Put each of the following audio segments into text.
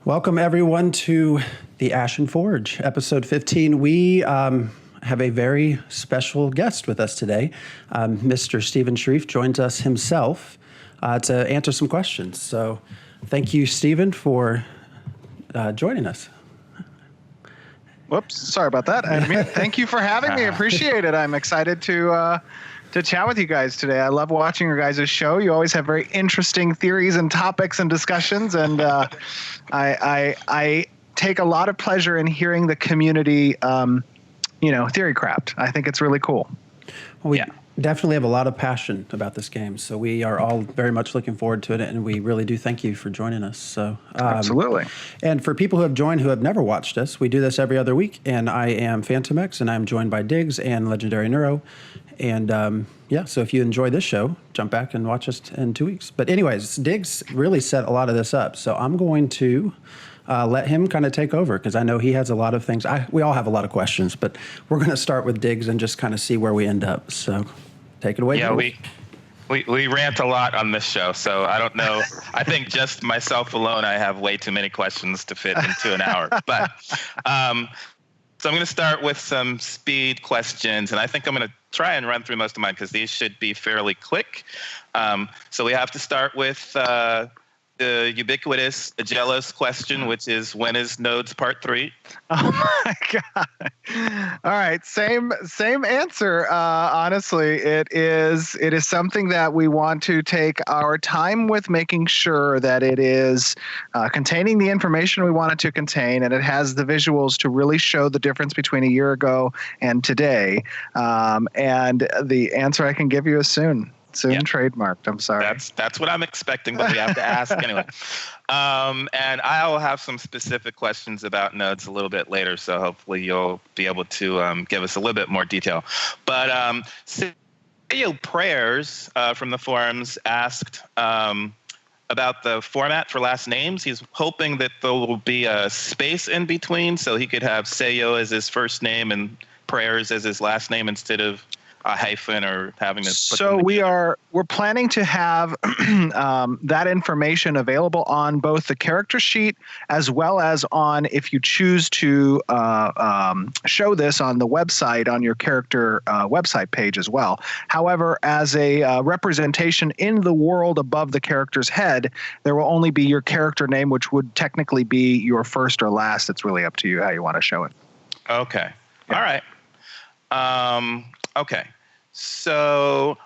Welcome, everyone, to the Ashen Forge, episode 15. We have a very special guest with us today. Mr. Steven Sharif joins us himself to answer some questions. So thank you, Steven, for joining us. Whoops, sorry about that. I mean, thank you for having me. Appreciate it. I'm excited to chat with you guys today. I love watching your guys' show. You always have very interesting theories and topics and discussions, and I take a lot of pleasure in hearing the community, theory craft. I think it's really cool. Well, we definitely have a lot of passion about this game, so we are all very much looking forward to it, and we really do thank you for joining us. So absolutely. And for people who have joined who have never watched us, we do this every other week, and I am Phantom X, and I'm joined by Diggs and Legendary Neuro. And so if you enjoy this show, jump back and watch us in 2 weeks. But anyways, Diggs really set a lot of this up, so I'm going to let him kind of take over because I know he has a lot of things. We all have a lot of questions, but we're going to start with Diggs and just kind of see where we end up. So take it away. Yeah, we rant a lot on this show, so I don't know. I think just myself alone, I have way too many questions to fit into an hour. But so I'm going to start with some speed questions, and I think I'm going to try and run through most of mine because these should be fairly quick. So we have to start with the ubiquitous Agellos question, which is, when is Nodes Part 3? Oh my God. All right. Same answer. Honestly, it is something that we want to take our time with, making sure that it is containing the information we want it to contain, and it has the visuals to really show the difference between a year ago and today. And the answer I can give you is soon. Trademarked. I'm sorry. That's what I'm expecting, but we have to ask anyway. And I'll have some specific questions about nodes a little bit later, so hopefully you'll be able to give us a little bit more detail. But Sayo Prayers from the forums asked about the format for last names. He's hoping that there will be a space in between, so he could have Sayo as his first name and Prayers as his last name instead of a hyphen or having to put So we're planning to have that information available on both the character sheet as well as on, if you choose to show this on the website, on your character website page as well. However, as a representation in the world above the character's head, there will only be your character name, which would technically be your first or last. It's really up to you how you want to show it. Okay. Yeah. All right. Okay, so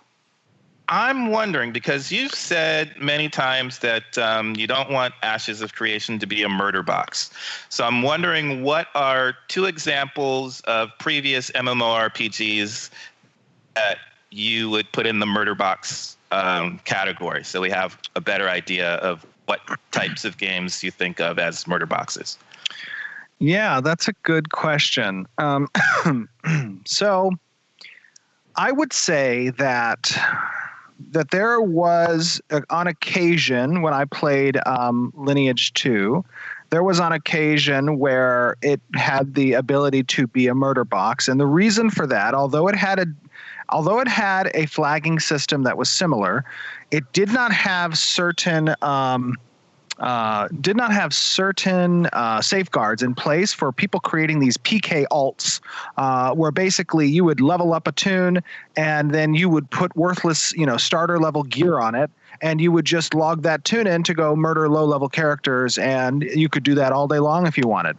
I'm wondering, because you've said many times that you don't want Ashes of Creation to be a murder box. So I'm wondering, what are two examples of previous MMORPGs that you would put in the murder box category, so we have a better idea of what types of games you think of as murder boxes? Yeah, that's a good question. So I would say that there was, on occasion, when I played Lineage 2, there was on occasion where it had the ability to be a murder box. And the reason for that, although it had a flagging system that was similar, it did not have certain safeguards in place for people creating these PK alts, where basically you would level up a tune and then you would put worthless, starter level gear on it, and you would just log that tune in to go murder low level characters, and you could do that all day long if you wanted.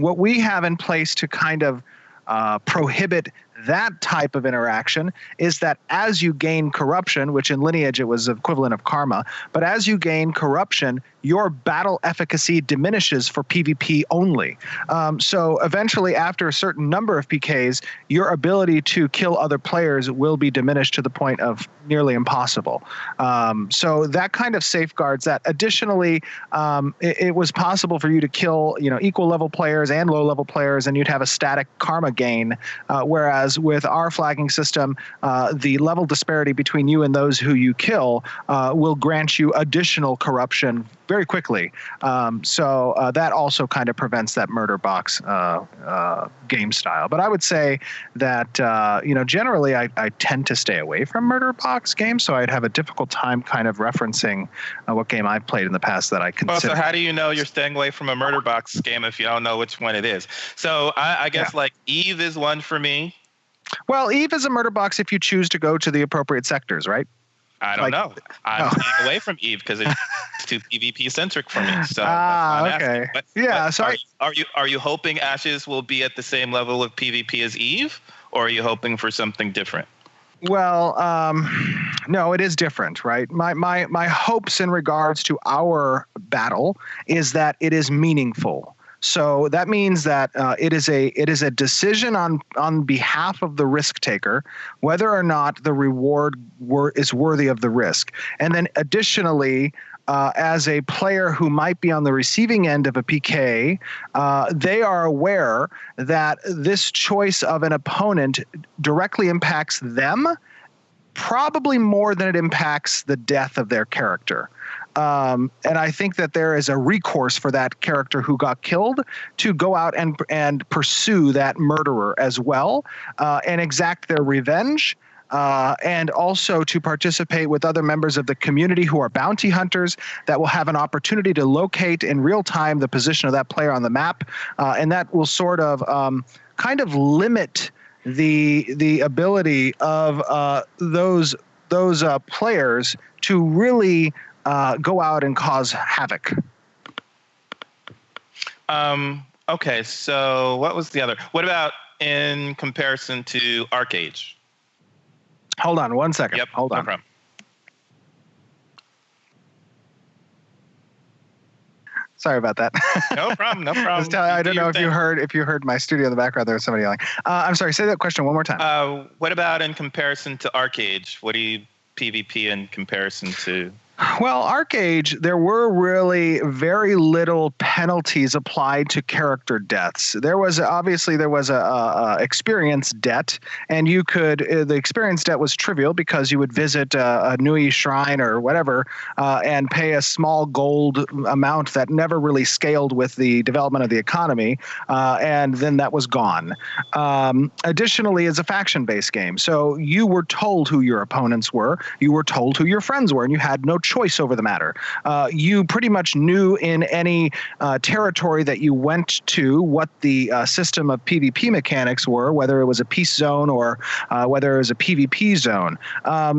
What we have in place to kind of prohibit that type of interaction is that as you gain corruption, which in Lineage it was equivalent of karma, but as you gain corruption, your battle efficacy diminishes for PvP only. So eventually, after a certain number of PKs, your ability to kill other players will be diminished to the point of nearly impossible. So that kind of safeguards that. Additionally, it was possible for you to kill equal level players and low level players, and you'd have a static karma gain, whereas Whereas with our flagging system, the level disparity between you and those who you kill will grant you additional corruption very quickly. So that also kind of prevents that murder box game style. But I would say that generally I tend to stay away from murder box games, so I'd have a difficult time kind of referencing what game I've played in the past that I consider. Well, so how do you know you're staying away from a murder box game if you don't know which one it is? So I guess like Eve is one for me. Well, Eve is a murder box if you choose to go to the appropriate sectors, right? I don't know. I'm staying away from Eve because it's too PvP centric for me. So okay. Are you hoping Ashes will be at the same level of PvP as Eve, or are you hoping for something different? Well, no, it is different, right? My hopes in regards to our battle is that it is meaningful. So that means that it is a decision on behalf of the risk taker whether or not the reward is worthy of the risk. And then additionally, as a player who might be on the receiving end of a PK, they are aware that this choice of an opponent directly impacts them, probably more than it impacts the death of their character. And I think that there is a recourse for that character who got killed to go out and pursue that murderer as well, and exact their revenge. And also to participate with other members of the community who are bounty hunters that will have an opportunity to locate in real time the position of that player on the map. And that will sort of kind of limit the ability of those players to really go out and cause havoc. Okay, so what was the other? What about in comparison to Archeage? Hold on 1 second. Yep, Hold on. No problem. Sorry about that. No problem. No problem. I don't know if you heard my studio in the background. There was somebody yelling. I'm sorry. Say that question one more time. What about in comparison to Archeage? What do you PvP in comparison to? Well, Archeage, there were really very little penalties applied to character deaths. There was a experience debt, and you could the experience debt was trivial because you would visit a Nui shrine or whatever and pay a small gold amount that never really scaled with the development of the economy, and then that was gone. Additionally, it's a faction-based game, so you were told who your opponents were, you were told who your friends were, and you had no choice over the matter. You pretty much knew in any territory that you went to what the system of PvP mechanics were, whether it was a peace zone or whether it was a PvP zone.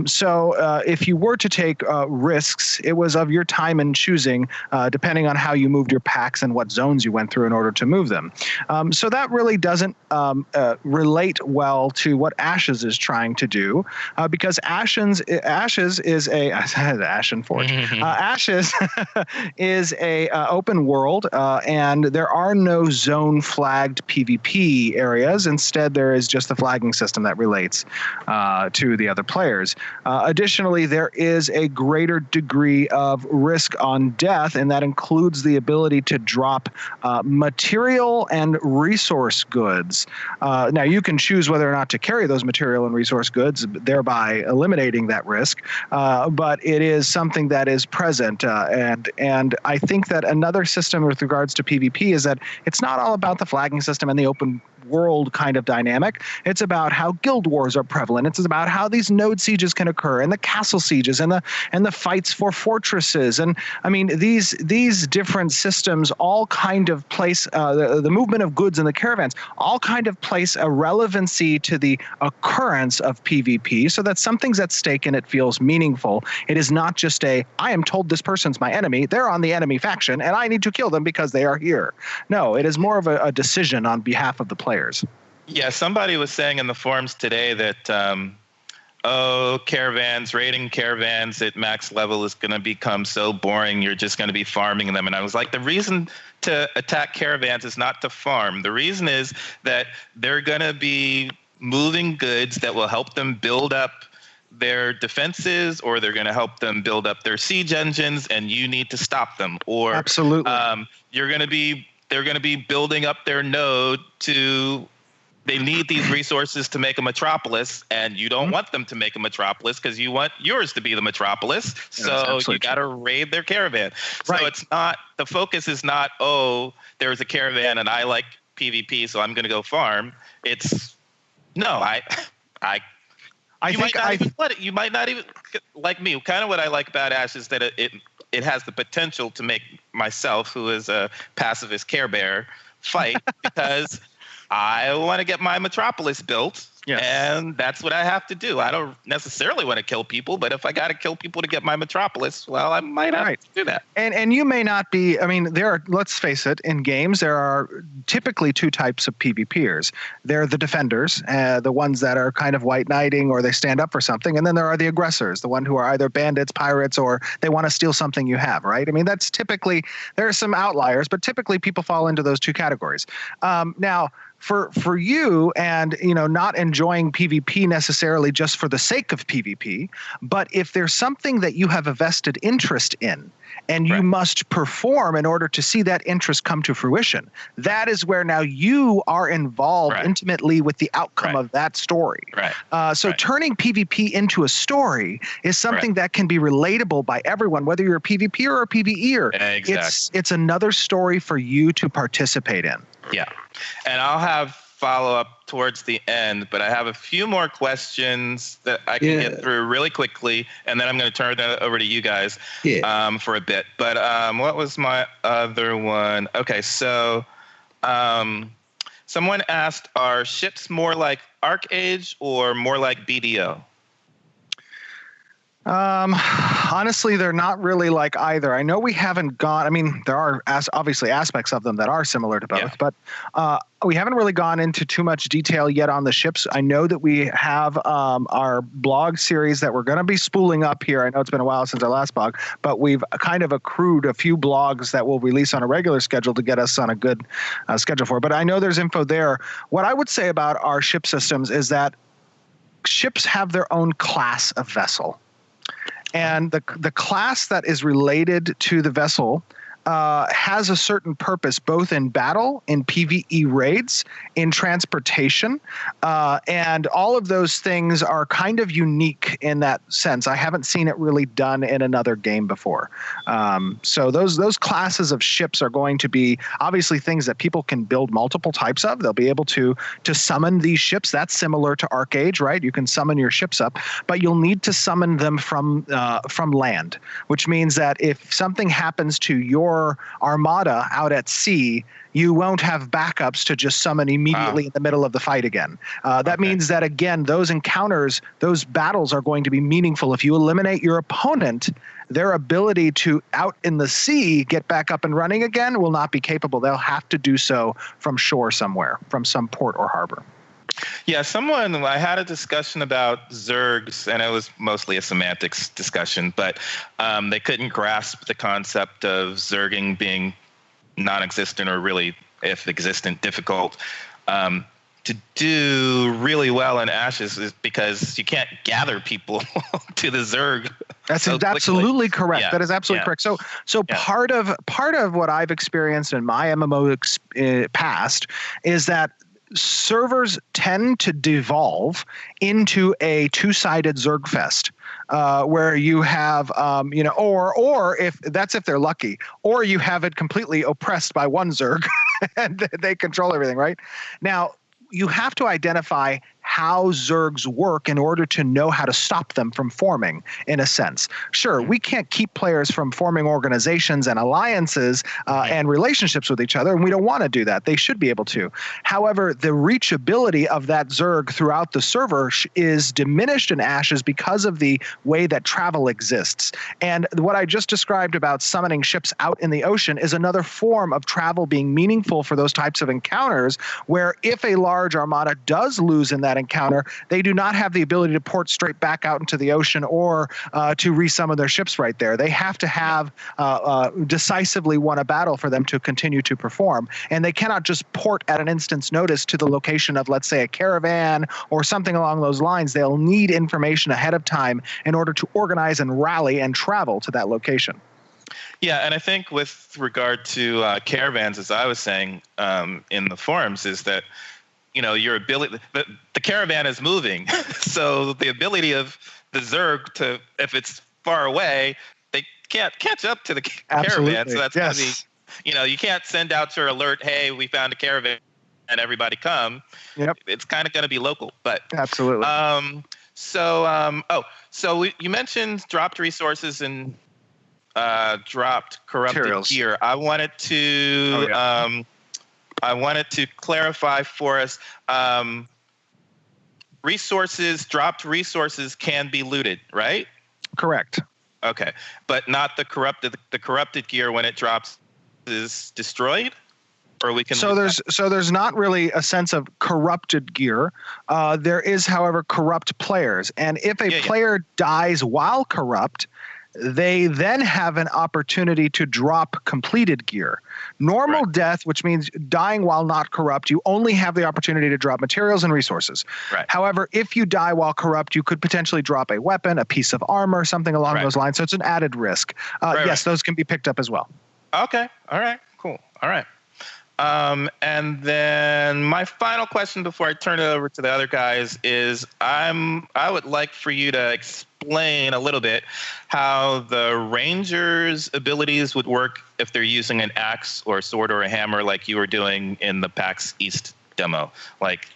So if you were to take risks, it was of your time and choosing, depending on how you moved your packs and what zones you went through in order to move them. So that really doesn't relate well to what Ashes is trying to do, because Ashes is a Ashen Forge. Ashes is a open world, and there are no zone flagged PvP areas. Instead, there is just the flagging system that relates to the other players. Additionally, there is a greater degree of risk on death, and that includes the ability to drop material and resource goods. Now, you can choose whether or not to carry those material and resource goods, thereby eliminating that risk, but it is something that is present, and I think that another system with regards to PvP is that it's not all about the flagging system and the open world kind of dynamic. It's about how guild wars are prevalent. It's about how these node sieges can occur, and the castle sieges, and the fights for fortresses. And I mean, these different systems all kind of place the movement of goods in the caravans all kind of place a relevancy to the occurrence of PvP, so that something's at stake and it feels meaningful. It is not just I am told this person's my enemy, they're on the enemy faction, and I need to kill them because they are here. No, it is more of a decision on behalf of the players. Yeah, somebody was saying in the forums today that, raiding caravans at max level is going to become so boring, you're just going to be farming them. And I was like, the reason to attack caravans is not to farm. The reason is that they're going to be moving goods that will help them build up their defenses, or they're going to help them build up their siege engines, and you need to stop them. Or absolutely, they're going to be building up their node to they need these resources to make a metropolis, and you don't want them to make a metropolis because you want yours to be the metropolis. So you got to raid their caravan. So it's not, the focus is not, oh, there's a caravan and I like PvP, so I'm going to go farm. It's no, you might not even like me. Kind of what I like about Ash is that it has the potential to make myself, who is a pacifist care bear, fight because I want to get my metropolis built, and that's what I have to do. I don't necessarily want to kill people, but if I got to kill people to get my metropolis, well, I might have to do that. And you may not be, I mean, let's face it, in games, there are typically two types of PvPers. They're the defenders, the ones that are kind of white knighting or they stand up for something. And then there are the aggressors, the one who are either bandits, pirates, or they want to steal something you have, right? I mean, that's typically, there are some outliers, but typically people fall into those two categories. Now, for you, and not enjoying PvP necessarily just for the sake of PvP, but if there's something that you have a vested interest in and you must perform in order to see that interest come to fruition, that is where now you are involved intimately with the outcome of that story. So turning PvP into a story is something that can be relatable by everyone, whether you're a PvPer or a PvEer. Exactly. It's another story for you to participate in. Yeah. And I'll have follow-up towards the end, but I have a few more questions that I can get through really quickly, and then I'm going to turn that over to you guys for a bit. But what was my other one? Okay, so someone asked, are ships more like Archeage or more like BDO? Honestly, they're not really like either. I know we haven't gone, I mean, there are obviously aspects of them that are similar to both, but we haven't really gone into too much detail yet on the ships. I know that we have our blog series that we're going to be spooling up here. I know it's been a while since our last blog, but we've kind of accrued a few blogs that we'll release on a regular schedule to get us on a good schedule for it. But I know there's info there. What I would say about our ship systems is that ships have their own class of vessel. And the class that is related to the vessel has a certain purpose, both in battle, in PvE raids, in transportation, and all of those things are kind of unique in that sense. I haven't seen it really done in another game before. So those classes of ships are going to be obviously things that people can build multiple types of. They'll be able to summon these ships. That's similar to Archeage, right? You can summon your ships up, but you'll need to summon them from land, which means that if something happens to your armada out at sea, you won't have backups to just summon immediately in the middle of the fight again. That means that, again, those encounters, those battles are going to be meaningful. If you eliminate your opponent, their ability to out in the sea get back up and running again will not be capable. They'll have to do so from shore somewhere, from some port or harbor. Yeah, I had a discussion about zergs, and it was mostly a semantics discussion, but they couldn't grasp the concept of zerging being non-existent, or really, if existent, difficult. To do really well in Ashes is because you can't gather people to the zerg. That's absolutely correct. That is absolutely correct. So part of what I've experienced in my MMO past is that servers tend to devolve into a two-sided zerg fest, where you have, or if they're lucky, or you have it completely oppressed by one zerg and they control everything, right? Now, you have to identify how zergs work in order to know how to stop them from forming, in a sense. Sure, we can't keep players from forming organizations and alliances and relationships with each other, and we don't want to do that. They should be able to. However, the reachability of that zerg throughout the server is diminished in Ashes because of the way that travel exists. And what I just described about summoning ships out in the ocean is another form of travel being meaningful for those types of encounters, where if a large armada does lose in that encounter, they do not have the ability to port straight back out into the ocean or to resummon their ships right there. They have to have decisively won a battle for them to continue to perform. And they cannot just port at an instant's notice to the location of, let's say, a caravan or something along those lines. They'll need information ahead of time in order to organize and rally and travel to that location. Yeah, and I think with regard to caravans, as I was saying in the forums, is that your ability. The caravan is moving, so the ability of the zerg to, if it's far away, they can't catch up to the caravan. So that's going to be, you can't send out your alert, hey, we found a caravan, and everybody come. Yep. It's kind of going to be local, but absolutely. So you mentioned dropped resources and dropped corrupted Materials. gear. I wanted to clarify for us. Dropped resources can be looted, right? Correct. Okay, but not the corrupted. The corrupted gear, when it drops, is destroyed, or we can. So there's not really a sense of corrupted gear. There is, however, corrupt players, and if a player dies while corrupt, they then have an opportunity to drop completed gear. Normal death, which means dying while not corrupt, you only have the opportunity to drop materials and resources. Right. However, if you die while corrupt, you could potentially drop a weapon, a piece of armor, something along those lines. So it's an added risk. Yes, those can be picked up as well. Okay. All right. Cool. All right. And then my final question before I turn it over to the other guys is I would like for you to explain a little bit how the Rangers' abilities would work if they're using an axe or a sword or a hammer like you were doing in the PAX East demo. Like,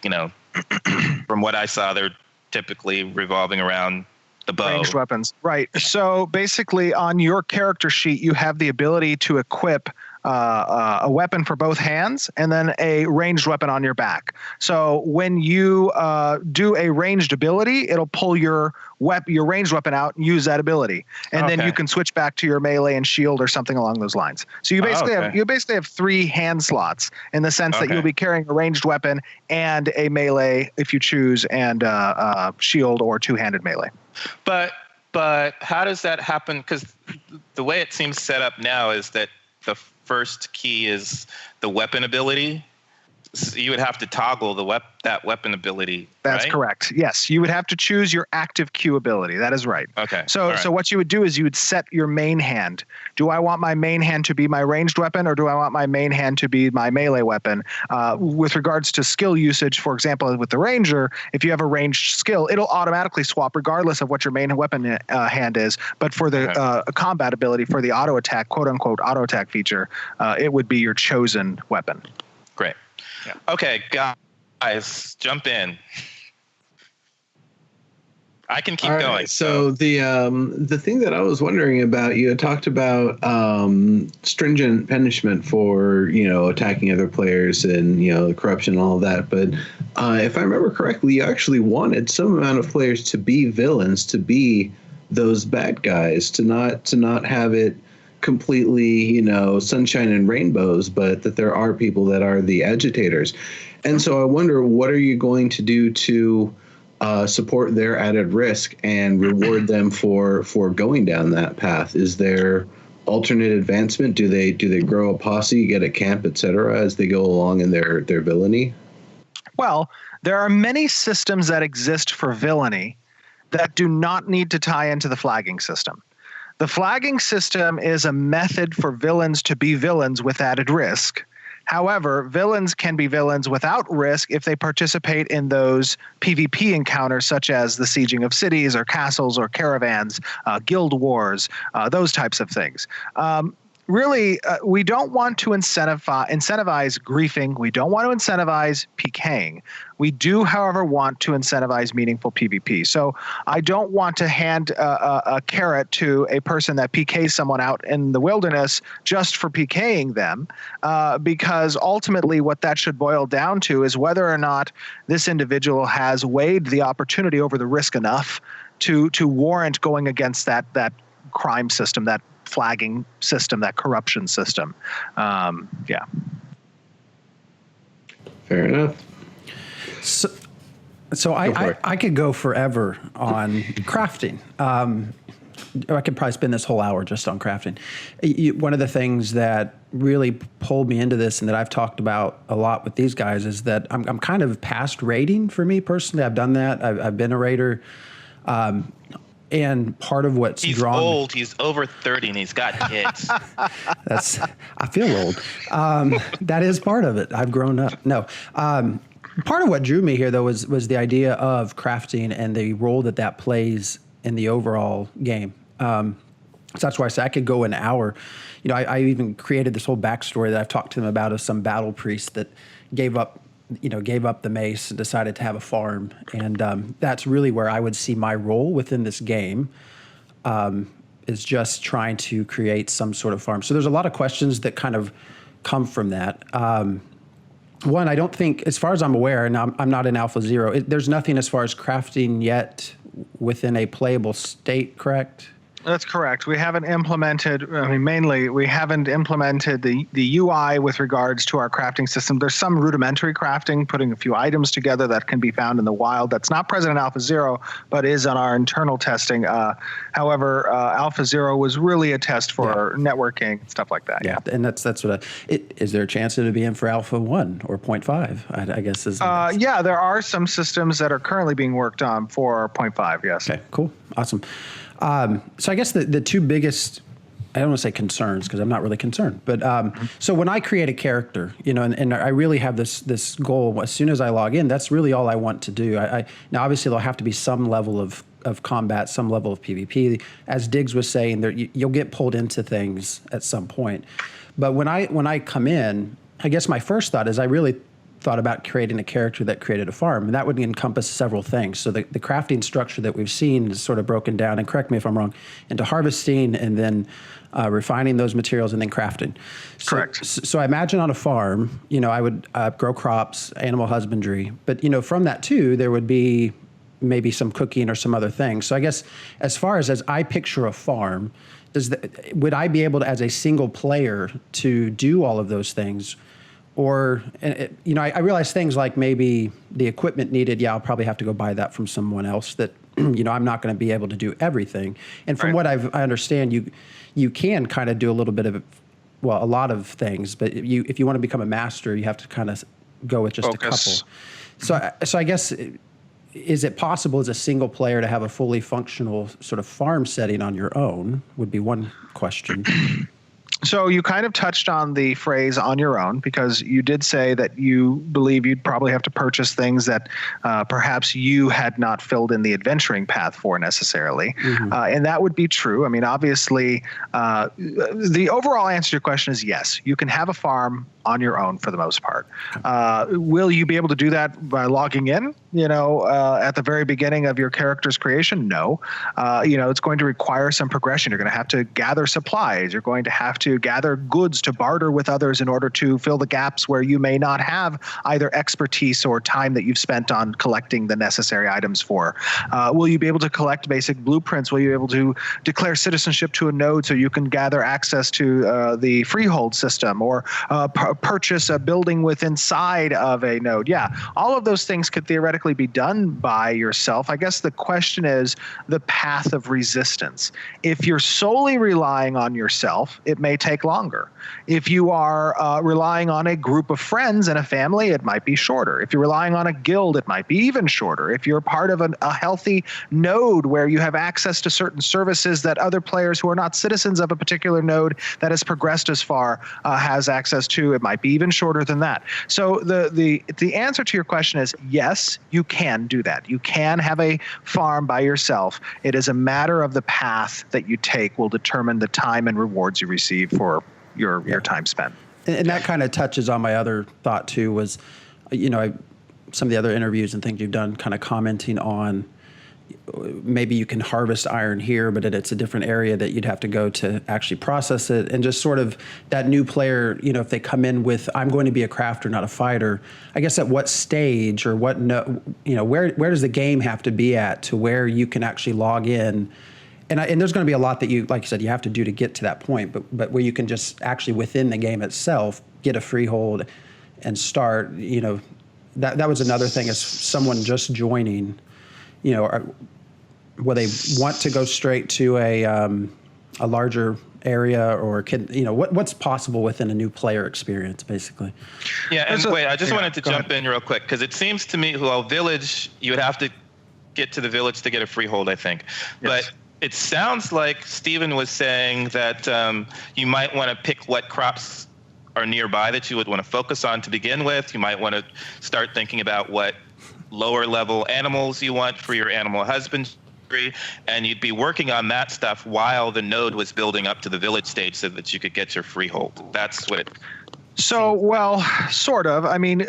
from what I saw, they're typically revolving around the bow. Ranged weapons. Right. So basically on your character sheet, you have the ability to equip a weapon for both hands and then a ranged weapon on your back. So when you do a ranged ability, it'll pull your ranged weapon out and use that ability. And then you can switch back to your melee and shield or something along those lines. So you basically have 3 hand slots in the sense that you'll be carrying a ranged weapon and a melee if you choose, and shield or 2-handed melee. But how does that happen? Because the way it seems set up now is that the first key is the weapon ability. So you would have to toggle that weapon ability. That's correct. Yes, you would have to choose your active Q ability. That is right. Okay. So what you would do is you would set your main hand. Do I want my main hand to be my ranged weapon, or do I want my main hand to be my melee weapon? With regards to skill usage, for example, with the Ranger, if you have a ranged skill, it'll automatically swap regardless of what your main weapon hand is. But for the combat ability, for the auto attack, quote unquote auto attack feature, it would be your chosen weapon. Great. Yeah. Okay, guys, jump in. I can keep going. So the thing that I was wondering about, you had talked about stringent punishment for attacking other players and corruption and all of that. But if I remember correctly, you actually wanted some amount of players to be villains, to be those bad guys, to not have it completely, sunshine and rainbows, but that there are people that are the agitators. And so I wonder, what are you going to do to support their added risk and reward them for going down that path? Is there alternate advancement? Do they grow a posse, get a camp, etc., as they go along in their villainy? Well, there are many systems that exist for villainy that do not need to tie into the flagging system. The flagging system is a method for villains to be villains with added risk. However, villains can be villains without risk if they participate in those PvP encounters, such as the sieging of cities or castles or caravans, guild wars, those types of things. Really, we don't want to incentivize griefing. We don't want to incentivize PKing. We do, however, want to incentivize meaningful PvP. So I don't want to hand a carrot to a person that PKs someone out in the wilderness just for PKing them, because ultimately what that should boil down to is whether or not this individual has weighed the opportunity over the risk enough to warrant going against that crime system, that flagging system, that corruption system. Yeah. Fair enough. So I could go forever on crafting. I could probably spend this whole hour just on crafting. One of the things that really pulled me into this and that I've talked about a lot with these guys is that I'm kind of past raiding for me personally. I've done that. I've been a raider. And part of what's drawn... He's old. He's over 30 and he's got kids. I feel old. That is part of it. I've grown up. No. Part of what drew me here, though, was the idea of crafting and the role that plays in the overall game. So that's why I said I could go an hour. You know, I even created this whole backstory that I've talked to them about of some battle priest that gave up the mace and decided to have a farm. And that's really where I would see my role within this game, is just trying to create some sort of farm. So there's a lot of questions that kind of come from that. One, I don't think, as far as I'm aware, and I'm not in Alpha Zero, there's nothing as far as crafting yet within a playable state, correct? That's correct. We haven't implemented, mainly we haven't implemented the UI with regards to our crafting system. There's some rudimentary crafting, putting a few items together that can be found in the wild. That's not present in Alpha Zero, but is on our internal testing. However, Alpha Zero was really a test for networking, stuff like that. Yeah, and that's what is there a chance it would be in for Alpha 1 or 0.5, I guess is. Yeah, there are some systems that are currently being worked on for 0.5, yes. Okay, cool, awesome. So I guess the two biggest, I don't want to say concerns because I'm not really concerned, but so when I create a character, you know, and I really have this goal as soon as I log in, that's really all I want to do. Now obviously there'll have to be some level of combat, some level of PvP. As Diggs was saying, you'll get pulled into things at some point. But when I come in, I guess my first thought is I really thought about creating a character that created a farm, and that would encompass several things. So the crafting structure that we've seen is sort of broken down, and correct me if I'm wrong, into harvesting and then refining those materials and then crafting. Correct. So I imagine on a farm, you know, I would grow crops, animal husbandry, but you know, from that too, there would be maybe some cooking or some other things. So I guess as far as I picture a farm, would I be able to, as a single player, to do all of those things? Or, you know, I realize things like maybe the equipment needed, I'll probably have to go buy that from someone else that, you know, I'm not going to be able to do everything. And from what I understand, you can kind of do a little bit of, well, a lot of things, but if you want to become a master, you have to kind of go with just Focus. a couple. So I guess, is it possible as a single player to have a fully functional sort of farm setting on your own would be one question. So you kind of touched on the phrase "on your own" because you did say that you believe you'd probably have to purchase things that perhaps you had not filled in the adventuring path for necessarily. Mm-hmm. And that would be true. I mean, obviously, the overall answer to your question is yes, you can have a farm on your own for the most part. Will you be able to do that by logging in, you know, at the very beginning of your character's creation? No. You know, it's going to require some progression. You're going to have to gather supplies. You're going to have to gather goods to barter with others in order to fill the gaps where you may not have either expertise or time that you've spent on collecting the necessary items for. Will you be able to collect basic blueprints? Will you be able to declare citizenship to a node so you can gather access to the freehold system or purchase a building inside of a node? Yeah, all of those things could theoretically be done by yourself. I guess the question is the path of resistance. If you're solely relying on yourself, it may take longer. If you are relying on a group of friends and a family, it might be shorter. If you're relying on a guild, it might be even shorter. If you're part of a healthy node where you have access to certain services that other players who are not citizens of a particular node that has progressed as far has access to, it might be even shorter than that. So the answer to your question is yes, you can do that. You can have a farm by yourself. It is a matter of the path that you take will determine the time and rewards you receive for your time spent. And that kind of touches on my other thought too, was, you know, some of the other interviews and things you've done kind of commenting on maybe you can harvest iron here, but it's a different area that you'd have to go to actually process it. And just sort of that new player, you know, if they come in with, I'm going to be a crafter, not a fighter, I guess at what stage or what, you know, where does the game have to be at to where you can actually log in? And there's going to be a lot that you, like you said, you have to do to get to that point, but where you can just actually within the game itself get a freehold and start, you know, that was another thing as someone just joining, you know, will they want to go straight to a larger area, or can, you know, what's possible within a new player experience, basically? Yeah, and wait, I just wanted to jump in real quick because it seems to me, well, village, you would have to get to the village to get a freehold, I think, but it sounds like Steven was saying that you might want to pick what crops are nearby that you would want to focus on to begin with. You might want to start thinking about what lower level animals you want for your animal husbandry, and you'd be working on that stuff while the node was building up to the village stage so that you could get your freehold. That's what it. So, well, sort of. I mean,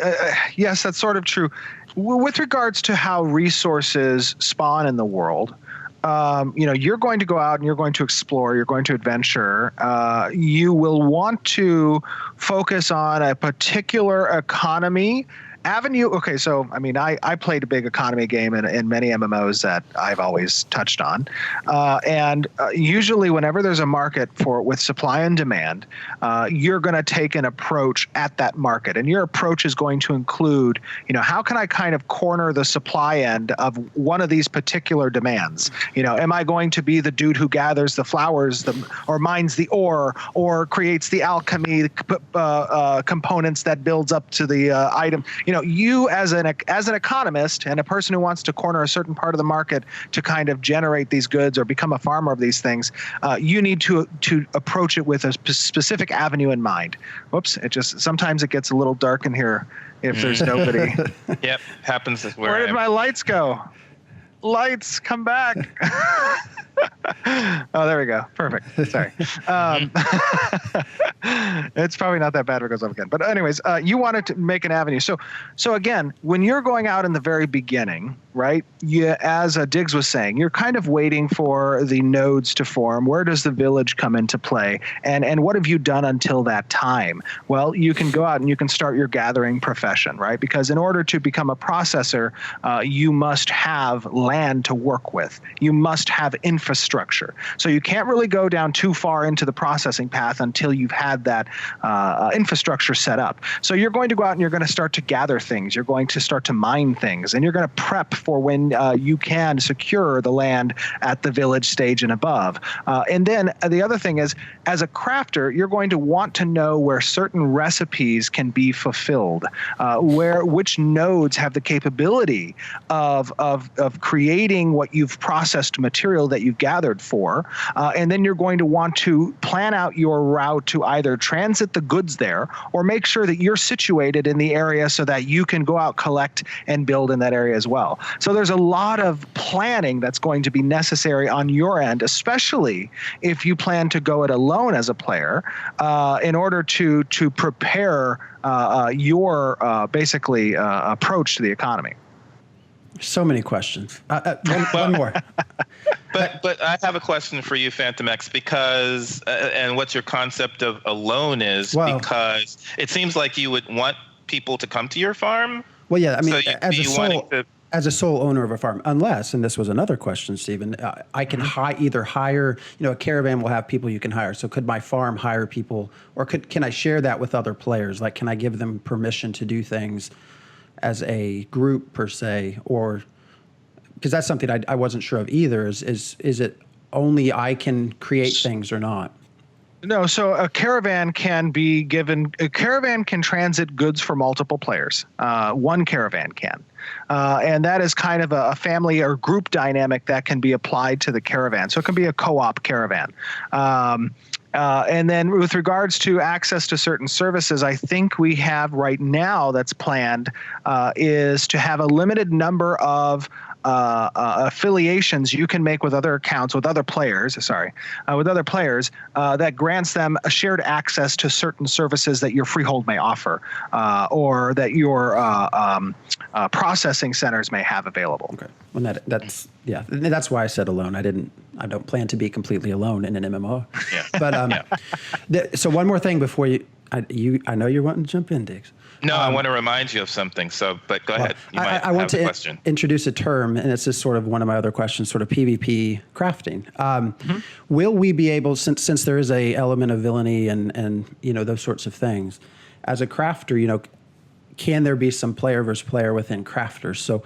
yes, that's sort of true. With regards to how resources spawn in the world, you're going to go out and you're going to explore, you're going to adventure. You will want to focus on a particular economy avenue. Okay, so I mean, I played a big economy game in many MMOs that I've always touched on, and usually whenever there's a market with supply and demand, you're going to take an approach at that market, and your approach is going to include, how can I kind of corner the supply end of one of these particular demands? Am I going to be the dude who gathers the flowers, or mines the ore, or creates the alchemy components that builds up to the item? You as an economist and a person who wants to corner a certain part of the market to kind of generate these goods or become a farmer of these things, you need to approach it with a specific avenue in mind. Whoops! Sometimes it gets a little dark in here if there's nobody. Yep, happens. Where did my lights go? Lights, come back. Oh, there we go. Perfect. Sorry. It's probably not that bad if it goes off again. But anyways, you wanted to make an avenue. So again, when you're going out in the very beginning, right, as Diggs was saying, you're kind of waiting for the nodes to form. Where does the village come into play? And what have you done until that time? Well, you can go out and you can start your gathering profession, right? Because in order to become a processor, you must have land to work with. You must have infrastructure. So you can't really go down too far into the processing path until you've had that infrastructure set up. So you're going to go out and you're going to start to gather things. You're going to start to mine things, and you're going to prep for when you can secure the land at the village stage and above. And then the other thing is, as a crafter, you're going to want to know where certain recipes can be fulfilled, which nodes have the capability of creating what you've processed material that you've gathered for, and then you're going to want to plan out your route to either transit the goods there or make sure that you're situated in the area so that you can go out, collect, and build in that area as well. So there's a lot of planning that's going to be necessary on your end, especially if you plan to go it alone as a player, in order to prepare your approach to the economy. So many questions. One more. But I have a question for you, Phantom X, because and what's your concept of alone is? Well, because it seems like you would want people to come to your farm. Well, yeah, I mean, as a sole owner of a farm, unless, and this was another question, Steven, I can either hire, a caravan will have people you can hire. So could my farm hire people, or can I share that with other players? Like, can I give them permission to do things as a group per se, or because that's something I wasn't sure of either. Is it only I can create things or not? No, so a caravan can transit goods for multiple players. One caravan can. And that is kind of a family or group dynamic that can be applied to the caravan. So it can be a co-op caravan. And then with regards to access to certain services, I think we have right now that's planned is to have a limited number of affiliations you can make with other accounts, with other players, that grants them a shared access to certain services that your freehold may offer, or that your processing centers may have available. Okay. Well, that's why I said alone. I don't plan to be completely alone in an MMO. Yeah. But so one more thing before I know you're wanting to jump in, Diggs. No, I want to remind you of something. But go ahead. You might I want have to a question. Introduce a term, and this is sort of one of my other questions, sort of PvP crafting. Will we be able, since there is a element of villainy and those sorts of things, as a crafter, can there be some player versus player within crafters? So,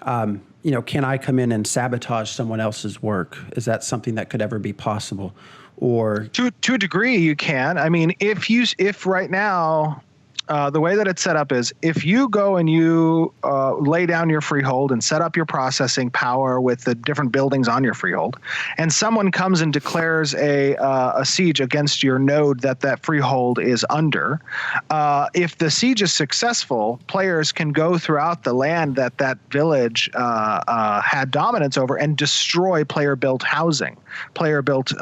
can I come in and sabotage someone else's work? Is that something that could ever be possible? Or to a degree, you can. I mean, if right now, the way that it's set up is if you go and you lay down your freehold and set up your processing power with the different buildings on your freehold, and someone comes and declares a siege against your node that freehold is under, if the siege is successful, players can go throughout the land that village had dominance over and destroy player-built housing, player-built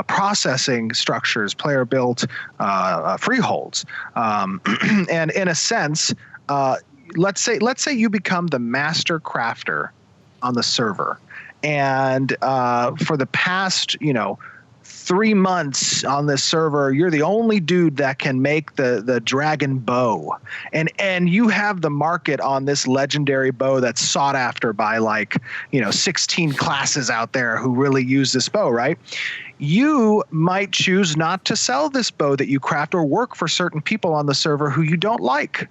processing structures, player-built freeholds. And in a sense, let's say you become the master crafter on the server, and for the past 3 months on this server, you're the only dude that can make the dragon bow, and you have the market on this legendary bow that's sought after by 16 classes out there who really use this bow, right? You might choose not to sell this bow that you craft or work for certain people on the server who you don't like.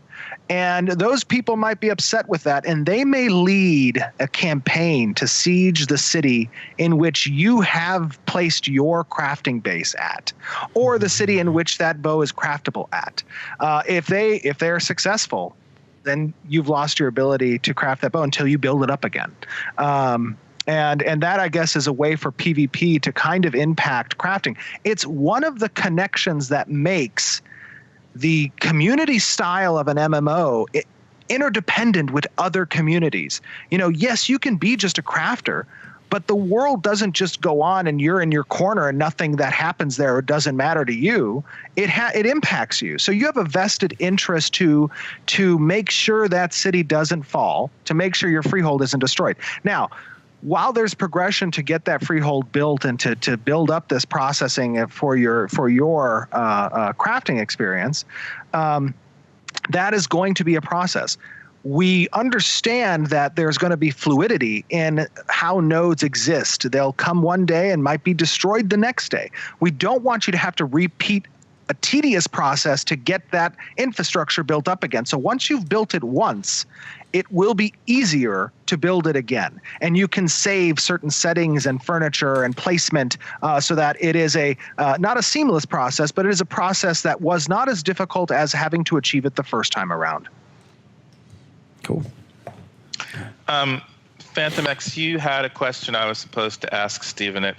And those people might be upset with that, and they may lead a campaign to siege the city in which you have placed your crafting base at, or the city in which that bow is craftable at. If they're successful, then you've lost your ability to craft that bow until you build it up again. And that, I guess, is a way for PvP to kind of impact crafting. It's one of the connections that makes the community style of an MMO interdependent with other communities. Yes, you can be just a crafter, but the world doesn't just go on and you're in your corner and nothing that happens there doesn't matter to you. It impacts you. So you have a vested interest to make sure that city doesn't fall, to make sure your freehold isn't destroyed. Now, while there's progression to get that freehold built and to build up this processing for your crafting experience, that is going to be a process. We understand that there's going to be fluidity in how nodes exist. They'll come one day and might be destroyed the next day. We don't want you to have to repeat a tedious process to get that infrastructure built up again. So once you've built it once, it will be easier to build it again. And you can save certain settings and furniture and placement so that it is not a seamless process, but it is a process that was not as difficult as having to achieve it the first time around. Cool. Phantom X, you had a question I was supposed to ask Steven at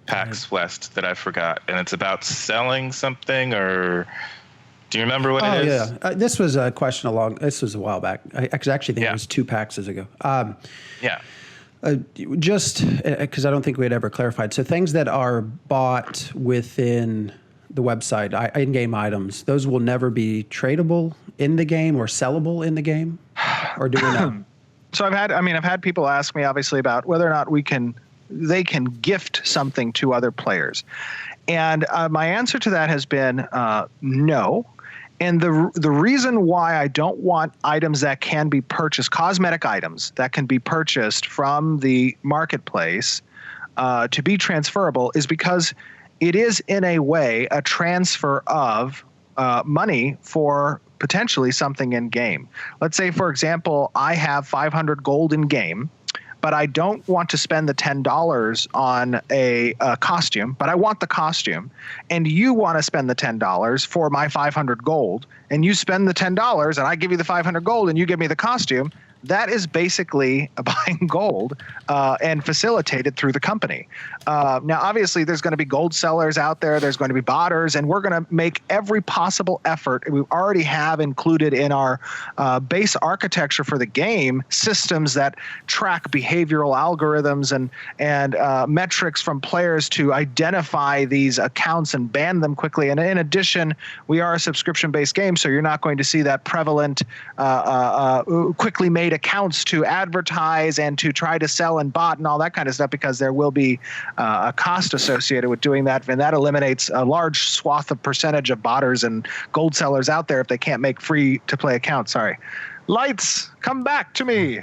PAX West that I forgot, and it's about selling something, or do you remember what it is? Yeah. This was a question this was a while back. I actually think it was 2 PAXs ago. Just because I don't think we had ever clarified. So things that are bought within the website, in-game items, those will never be tradable in the game or sellable in the game? Or do we know? So I've had people ask me obviously about whether or not they can gift something to other players. And my answer to that has been no. And the reason why I don't want items that can be purchased, cosmetic items that can be purchased from the marketplace to be transferable, is because it is in a way a transfer of money for potentially something in game. Let's say, for example, I have 500 gold in game, but I don't want to spend the $10 on a costume, but I want the costume, and you want to spend the $10 for my 500 gold, and you spend the $10 and I give you the 500 gold and you give me the costume. That is basically buying gold and facilitated through the company. Now, obviously, there's going to be gold sellers out there. There's going to be botters, and we're going to make every possible effort. We already have included in our base architecture for the game systems that track behavioral algorithms and metrics from players to identify these accounts and ban them quickly. And in addition, we are a subscription-based game, so you're not going to see that prevalent, quickly made accounts to advertise and to try to sell and bot and all that kind of stuff, because there will be a cost associated with doing that, and that eliminates a large swath of percentage of botters and gold sellers out there if they can't make free to play accounts. Sorry. Lights, come back to me.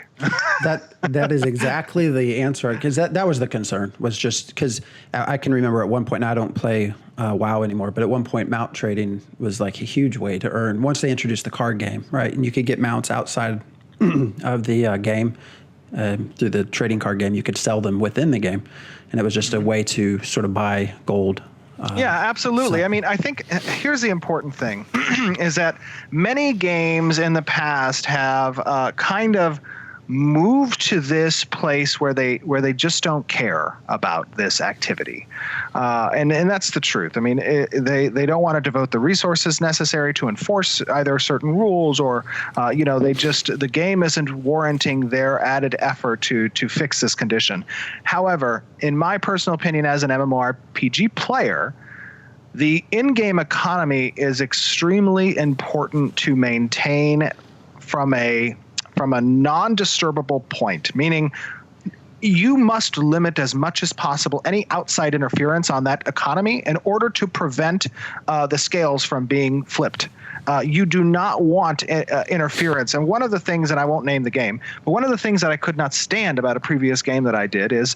That is exactly the answer, because that was the concern, was just because I can remember at one point, and I don't play WoW anymore, but at one point mount trading was like a huge way to earn once they introduced the card game, right? And you could get mounts outside of the game through the trading card game. You could sell them within the game, and it was just a way to sort of buy gold Yeah, absolutely. I mean, I think here's the important thing is that many games in the past have kind of moved to this place where they just don't care about this activity, and that's the truth. I mean, they don't want to devote the resources necessary to enforce either certain rules, or the game isn't warranting their added effort to fix this condition. However, in my personal opinion, as an MMORPG player, the in-game economy is extremely important to maintain from a non-disturbable point, meaning you must limit as much as possible any outside interference on that economy in order to prevent the scales from being flipped. You do not want interference. And one of the things, and I won't name the game, but one of the things that I could not stand about a previous game that I did is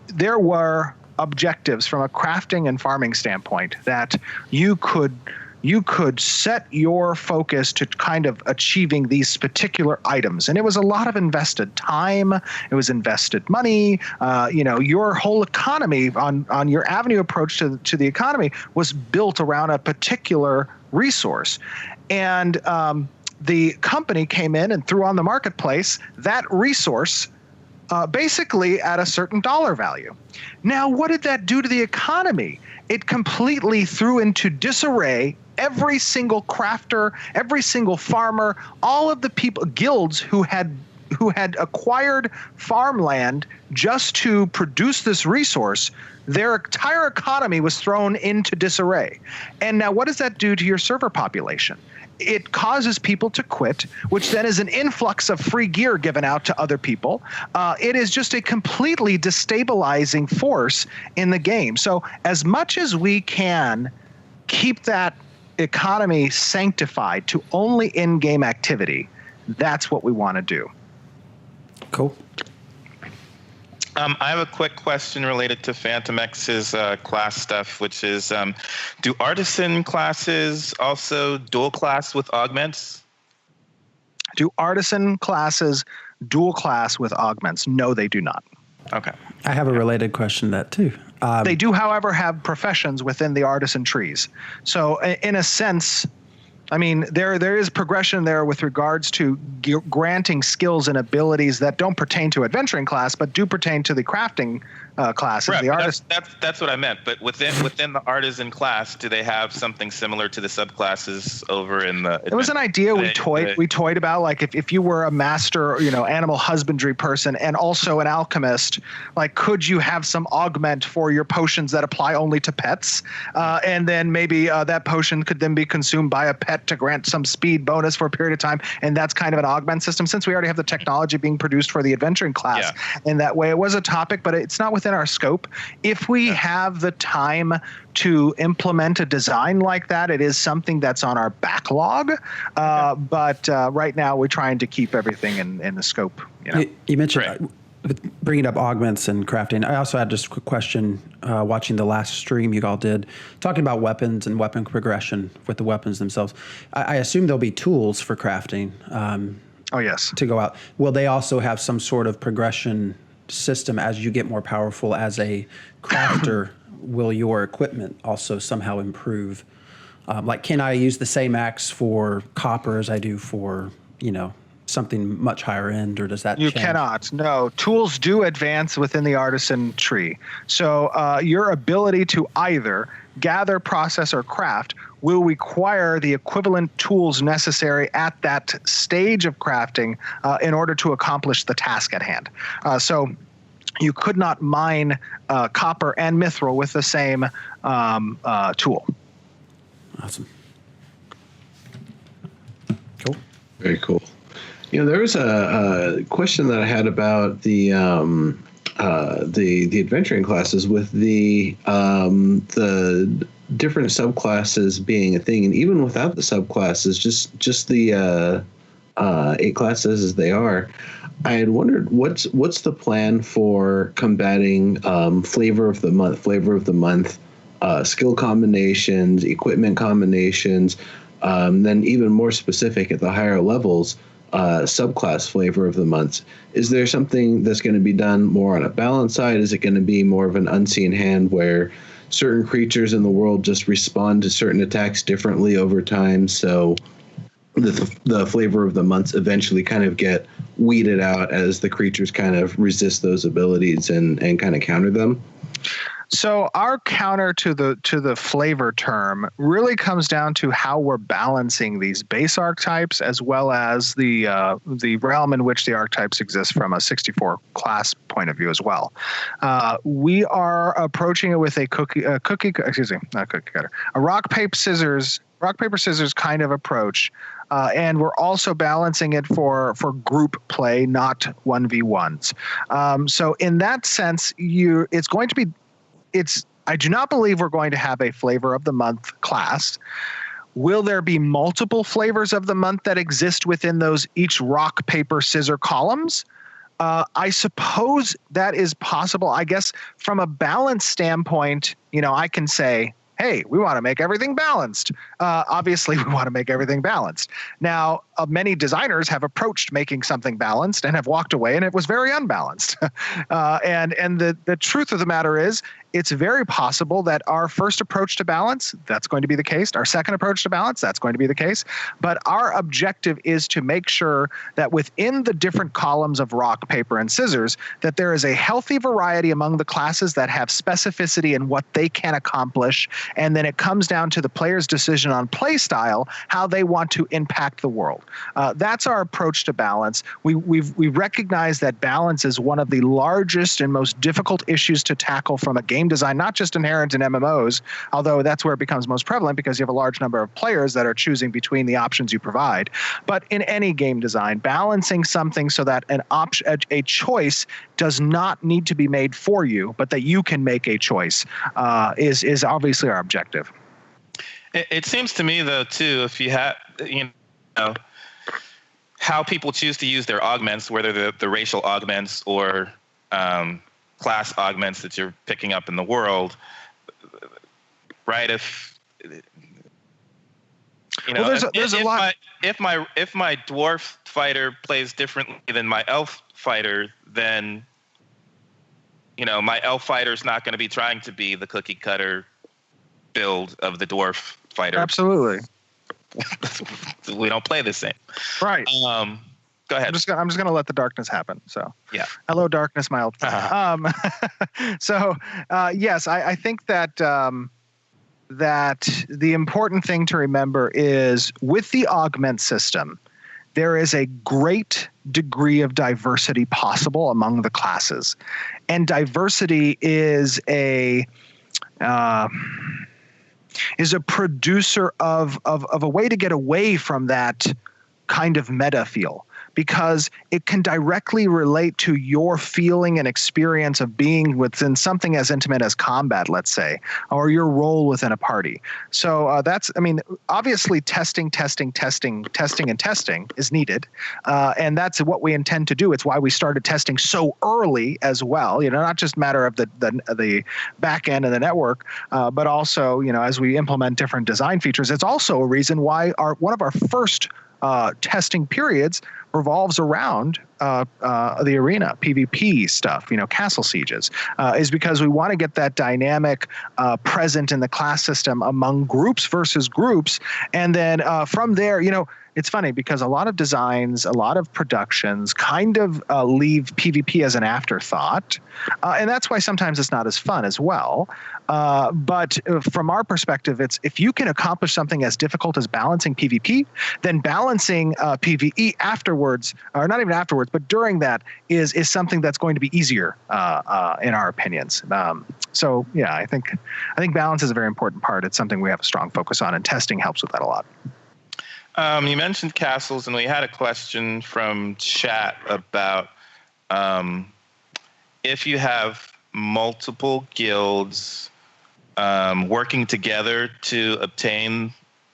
there were objectives from a crafting and farming standpoint that you could set your focus to kind of achieving these particular items. And it was a lot of invested time. It was invested money. Your whole economy on your avenue approach to the economy was built around a particular resource. And the company came in and threw on the marketplace that resource basically at a certain dollar value. Now, what did that do to the economy? It completely threw into disarray every single crafter, every single farmer, all of the people, guilds who had acquired farmland just to produce this resource. Their entire economy was thrown into disarray. And now what does that do to your server population? It causes people to quit, which then is an influx of free gear given out to other people. It is just a completely destabilizing force in the game. So as much as we can keep that economy sanctified to only in-game activity, that's what we want to do. Cool. I have a quick question related to Phantom X's class stuff, which is, do artisan classes also dual class with augments? Do artisan classes dual class with augments? No, they do not. Okay. I have a related question to that too. They do, however, have professions within the artisan trees. So in a sense, I mean, there is progression there with regards to granting skills and abilities that don't pertain to adventuring class, but do pertain to the crafting classes. Right, the artist. That's what I meant. But within the artisan class, do they have something similar to the subclasses over in the? It was an idea we toyed about, like if you were a master, animal husbandry person and also an alchemist, like could you have some augment for your potions that apply only to pets, and then maybe that potion could then be consumed by a pet to grant some speed bonus for a period of time, and that's kind of an augment system. Since we already have the technology being produced for the adventuring class, in that way, it was a topic, but it's not within our scope. If we have the time to implement a design like that, it is something that's on our backlog. But right now, we're trying to keep everything in the scope. You mentioned bringing up augments and crafting. I also had just a quick question watching the last stream you all did, talking about weapons and weapon progression with the weapons themselves. I assume there'll be tools for crafting. Oh, yes. To go out. Will they also have some sort of progression system as you get more powerful as a crafter? Will your equipment also somehow improve? Like, can I use the same axe for copper as I do for, something much higher end, or does that change? You cannot. No. Tools do advance within the artisan tree. So your ability to either gather, process, or craft will require the equivalent tools necessary at that stage of crafting in order to accomplish the task at hand. So you could not mine copper and mithril with the same tool. Awesome. Cool. Very cool. There was a question that I had about the adventuring classes with the different subclasses being a thing, and even without the subclasses, just the 8 classes as they are. I had wondered what's the plan for combating flavor of the month, skill combinations, equipment combinations, then even more specific at the higher levels. Subclass flavor of the month. Is there something that's going to be done more on a balance side? Is it going to be more of an unseen hand where, certain creatures in the world just respond to certain attacks differently over time. So the flavor of the months eventually kind of get weeded out as the creatures kind of resist those abilities and kind of counter them. So our counter to the flavor term really comes down to how we're balancing these base archetypes as well as the realm in which the archetypes exist from a 64 class point of view as well. We are approaching it with a rock paper scissors kind of approach. And we're also balancing it for group play, not 1v1s. So in that sense, I do not believe we're going to have a flavor of the month class. Will there be multiple flavors of the month that exist within those each rock, paper, scissor columns? I suppose that is possible. I guess from a balance standpoint, I can say, hey, we want to make everything balanced. Obviously, we want to make everything balanced. Now, many designers have approached making something balanced and have walked away, and it was very unbalanced. And the truth of the matter is, it's very possible that our first approach to balance, that's going to be the case. Our second approach to balance, that's going to be the case. But our objective is to make sure that within the different columns of rock, paper, and scissors, that there is a healthy variety among the classes that have specificity in what they can accomplish. And then it comes down to the player's decision on play style, how they want to impact the world. That's our approach to balance. We recognize that balance is one of the largest and most difficult issues to tackle from a game design, not just inherent in MMOs, although that's where it becomes most prevalent because you have a large number of players that are choosing between the options you provide. But in any game design, balancing something so that a choice does not need to be made for you, but that you can make a choice is obviously our objective. It seems to me, though, too, if you have, how people choose to use their augments, whether the racial augments or class augments that you're picking up in the world, right? If there's a lot. If my dwarf fighter plays differently than my elf fighter, then my elf fighter is not going to be trying to be the cookie cutter build of the dwarf fighter. Absolutely. We don't play the same. Right. Go ahead. I'm just gonna let the darkness happen. So yeah. Hello, darkness, my old friend. Yes, I think that that the important thing to remember is with the augment system, there is a great degree of diversity possible among the classes, and diversity is a producer of a way to get away from that kind of meta feel, because it can directly relate to your feeling and experience of being within something as intimate as combat, let's say, or your role within a party. So obviously testing is needed. And that's what we intend to do. It's why we started testing so early as well, not just a matter of the back end and the network, but also, as we implement different design features, it's also a reason why one of our first testing periods revolves around the arena PvP stuff, castle sieges, is because we want to get that dynamic present in the class system among groups versus groups. And then from there, it's funny because a lot of designs, a lot of productions kind of leave PvP as an afterthought. And that's why sometimes it's not as fun as well. But from our perspective, it's if you can accomplish something as difficult as balancing PvP, then balancing PvE afterwards, or not even afterwards, but during that is something that's going to be easier in our opinions. So yeah, I think balance is a very important part. It's something we have a strong focus on, and testing helps with that a lot. You mentioned castles, and we had a question from chat about if you have multiple guilds working together to obtain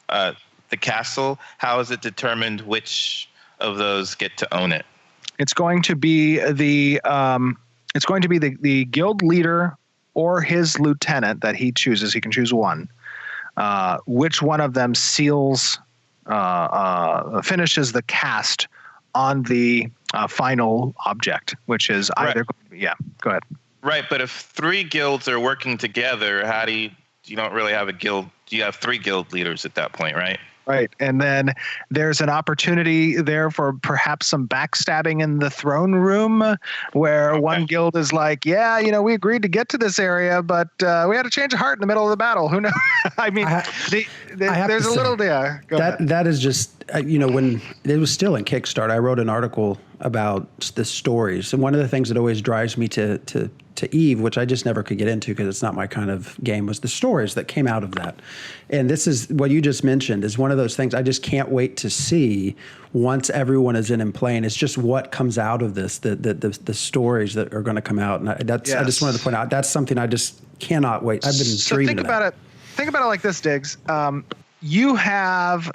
the castle, how is it determined which of those get to own it? It's going to be the guild leader or his lieutenant that he chooses. He can choose one. Which one of them seals, finishes the cast on the final object, which is either. Right. Yeah, go ahead. Right, but if 3 guilds are working together, how do you don't really have a guild? You have 3 guild leaders at that point, right? Right. And then there's an opportunity there for perhaps some backstabbing in the throne room where one guild is like, yeah, we agreed to get to this area, but we had to change a heart in the middle of the battle. Who knows? I mean, there's a little there. That is just, when it was still in Kickstarter, I wrote an article about the stories. And one of the things that always drives me to Eve, which I just never could get into because it's not my kind of game, was the stories that came out of that. And this is what you just mentioned is one of those things I just can't wait to see once everyone is in and playing. It's just what comes out of this, the stories that are going to come out. And I just wanted to point out, that's something I just cannot wait. I've been dreaming think about it. Think about it like this, Diggs. You have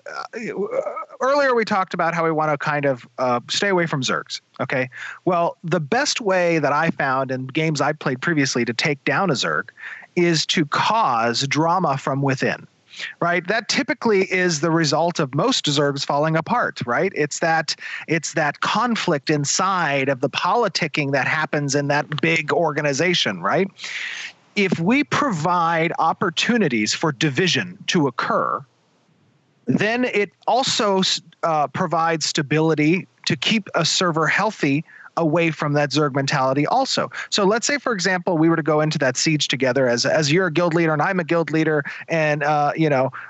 earlier we talked about how we want to kind of stay away from zergs. Okay. Well, the best way that I found in games I played previously to take down a zerg is to cause drama from within. Right. That typically is the result of most zergs falling apart. Right. It's that conflict inside of the politicking that happens in that big organization. Right. If we provide opportunities for division to occur, then it also provides stability to keep a server healthy away from that Zerg mentality also. So let's say, for example, we were to go into that siege together as you're a guild leader and I'm a guild leader, and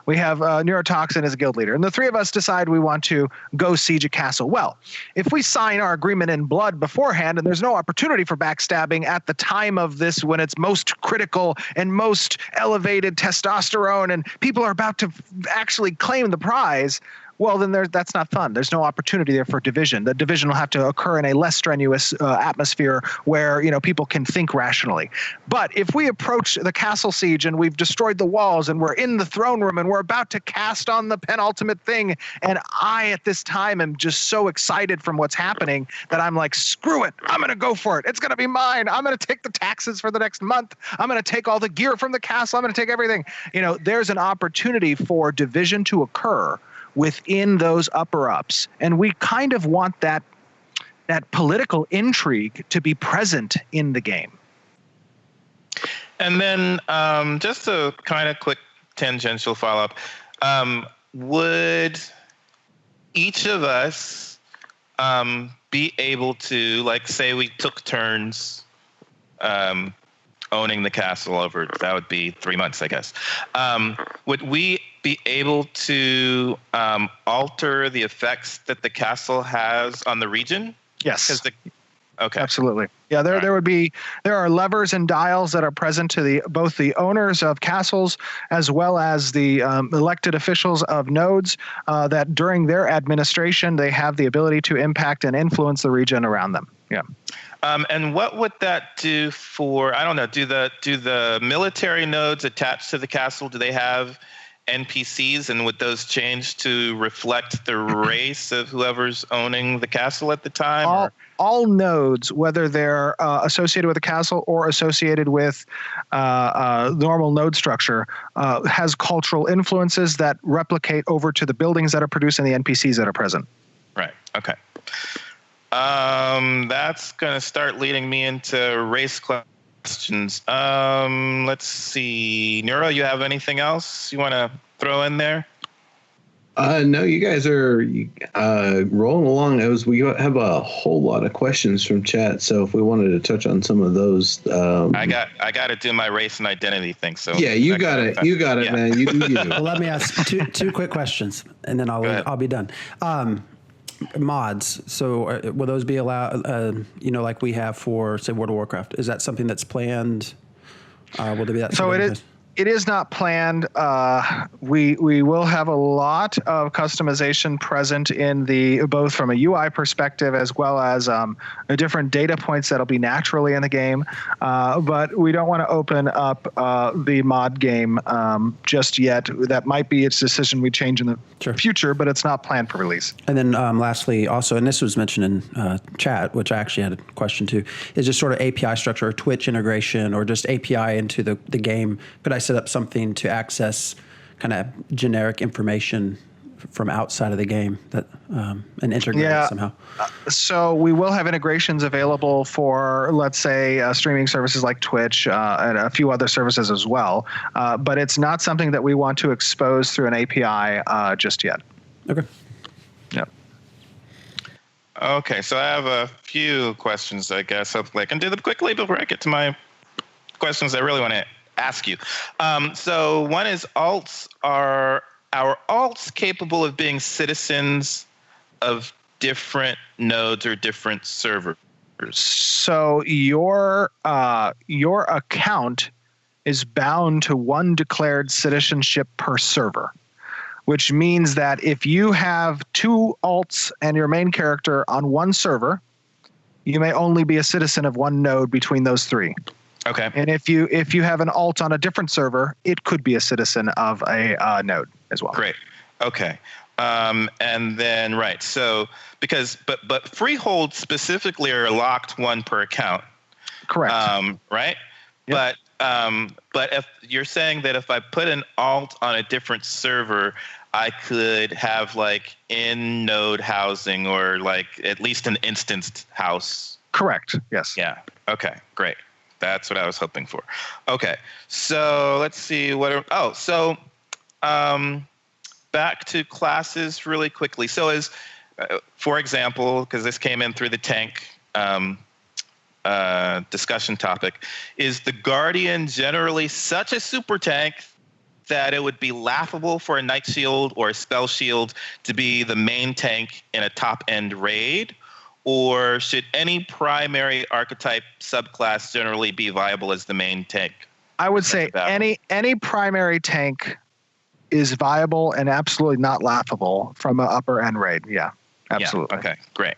we have Neurotoxin as a guild leader, and the 3 of us decide we want to go siege a castle. Well, if we sign our agreement in blood beforehand and there's no opportunity for backstabbing at the time of this when it's most critical and most elevated testosterone and people are about to actually claim the prize, well, then that's not fun. There's no opportunity there for division. The division will have to occur in a less strenuous atmosphere where people can think rationally. But if we approach the castle siege and we've destroyed the walls and we're in the throne room and we're about to cast on the penultimate thing, and I at this time am just so excited from what's happening that I'm like, screw it, I'm going to go for it. It's going to be mine. I'm going to take the taxes for the next month. I'm going to take all the gear from the castle. I'm going to take everything. There's an opportunity for division to occur within those upper ups. And we kind of want that political intrigue to be present in the game. And then just a kind of quick tangential follow-up. Would each of us be able to, like, say we took turns owning the castle over, that would be 3 months, I guess. Would we be able to alter the effects that the castle has on the region? Yes. Okay. Absolutely. Yeah, there are levers and dials that are present to both the owners of castles as well as the elected officials of nodes that during their administration they have the ability to impact and influence the region around them. Yeah. And what would that do for, I don't know, do the military nodes attached to the castle, do they have NPCs, and would those change to reflect the race of whoever's owning the castle at the time? All nodes, whether they're associated with a castle or associated with normal node structure, has cultural influences that replicate over to the buildings that are producing the NPCs that are present. Right. Okay. That's going to start leading me into race questions. Let's see. Neuro, you have anything else you want to throw in there? No, you guys are rolling along. We have a whole lot of questions from chat, so if we wanted to touch on some of those, I got to do my race and identity thing. So yeah, you got it, yeah. Man. You do you. Well, let me ask two quick questions, and then I'll be done. Mods. So will those be allowed? Like we have for, say, World of Warcraft. Is that something that's planned? Will there be that? So it is not planned. We will have a lot of customization present in both from a UI perspective as well as different data points that'll be naturally in the game. But we don't want to open up the mod game just yet. That might be its decision we change in the future, but it's not planned for release. And then lastly, also, and this was mentioned in chat, which I actually had a question to, is just sort of API structure or Twitch integration or just API into the game. Could I set up something to access kind of generic information from outside of the game that and integrated somehow? So we will have integrations available for, let's say, streaming services like Twitch and a few other services as well. But it's not something that we want to expose through an API just yet. Okay. Yep. Okay, so I have a few questions, I guess. Hopefully I can do them quickly before I get to my questions I really want to ask you. So one is, alts, are our alts capable of being citizens of different nodes or different servers? So your account is bound to one declared citizenship per server, which means that if you have 2 alts and your main character on one server, you may only be a citizen of one node between those 3. Okay. And if you have an alt on a different server, it could be a citizen of a node as well. Great. Okay. And then, right. So but freeholds specifically are locked 1 per account. Correct. Right. Yep. But if you're saying that if I put an alt on a different server, I could have like in node housing or like at least an instanced house. Correct. Yes. Yeah. Okay. Great. That's what I was hoping for. Okay. So let's see back to classes really quickly. So as, for example, because this came in through the tank discussion topic, is the Guardian generally such a super tank that it would be laughable for a Night Shield or a Spell Shield to be the main tank in a top-end raid? Or should any primary archetype subclass generally be viable as the main tank? I would say any primary tank is viable and absolutely not laughable from an upper end raid. Yeah, absolutely. Yeah, okay, great.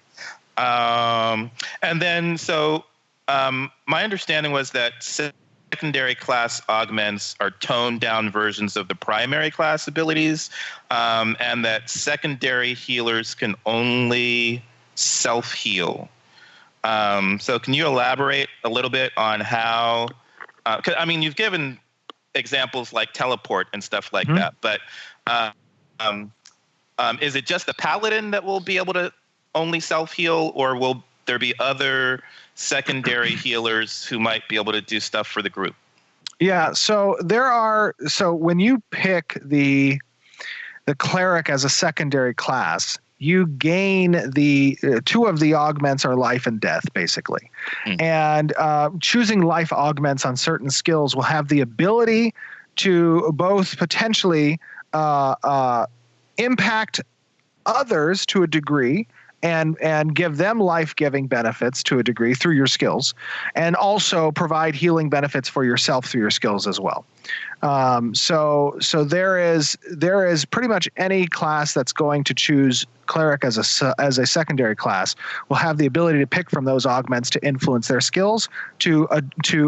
And then, so my understanding was that secondary class augments are toned down versions of the primary class abilities, and that secondary healers can only self-heal. So can you elaborate a little bit on how, 'cause, I mean, you've given examples like teleport and stuff like that, but is it just the paladin that will be able to only self-heal, or will there be other secondary healers who might be able to do stuff for the group? Yeah, so when you pick the cleric as a secondary class, you gain the 2 of the augments are life and death, basically. And choosing life augments on certain skills will have the ability to both potentially impact others to a degree and give them life-giving benefits to a degree through your skills, and also provide healing benefits for yourself through your skills as well. So there is pretty much any class that's going to choose cleric as a secondary class will have the ability to pick from those augments to influence their skills to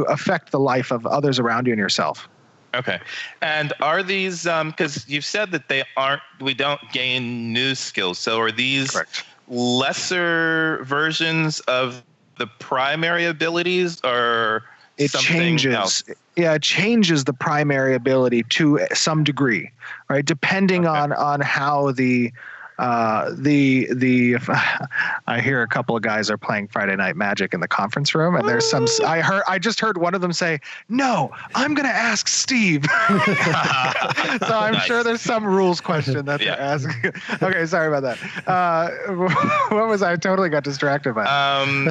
affect the life of others around you and yourself. Okay. And are these, because you've said that we don't gain new skills. So are these Correct. lesser versions of the primary abilities, or it something changes else? Yeah, it changes the primary ability to some degree, right? Depending on how the I hear a couple of guys are playing Friday Night Magic in the conference room, and there's some. I just heard one of them say, "No, I'm going to ask Steve." So I'm sure there's some rules question that they're asking. Okay, sorry about that. What was I totally got distracted by?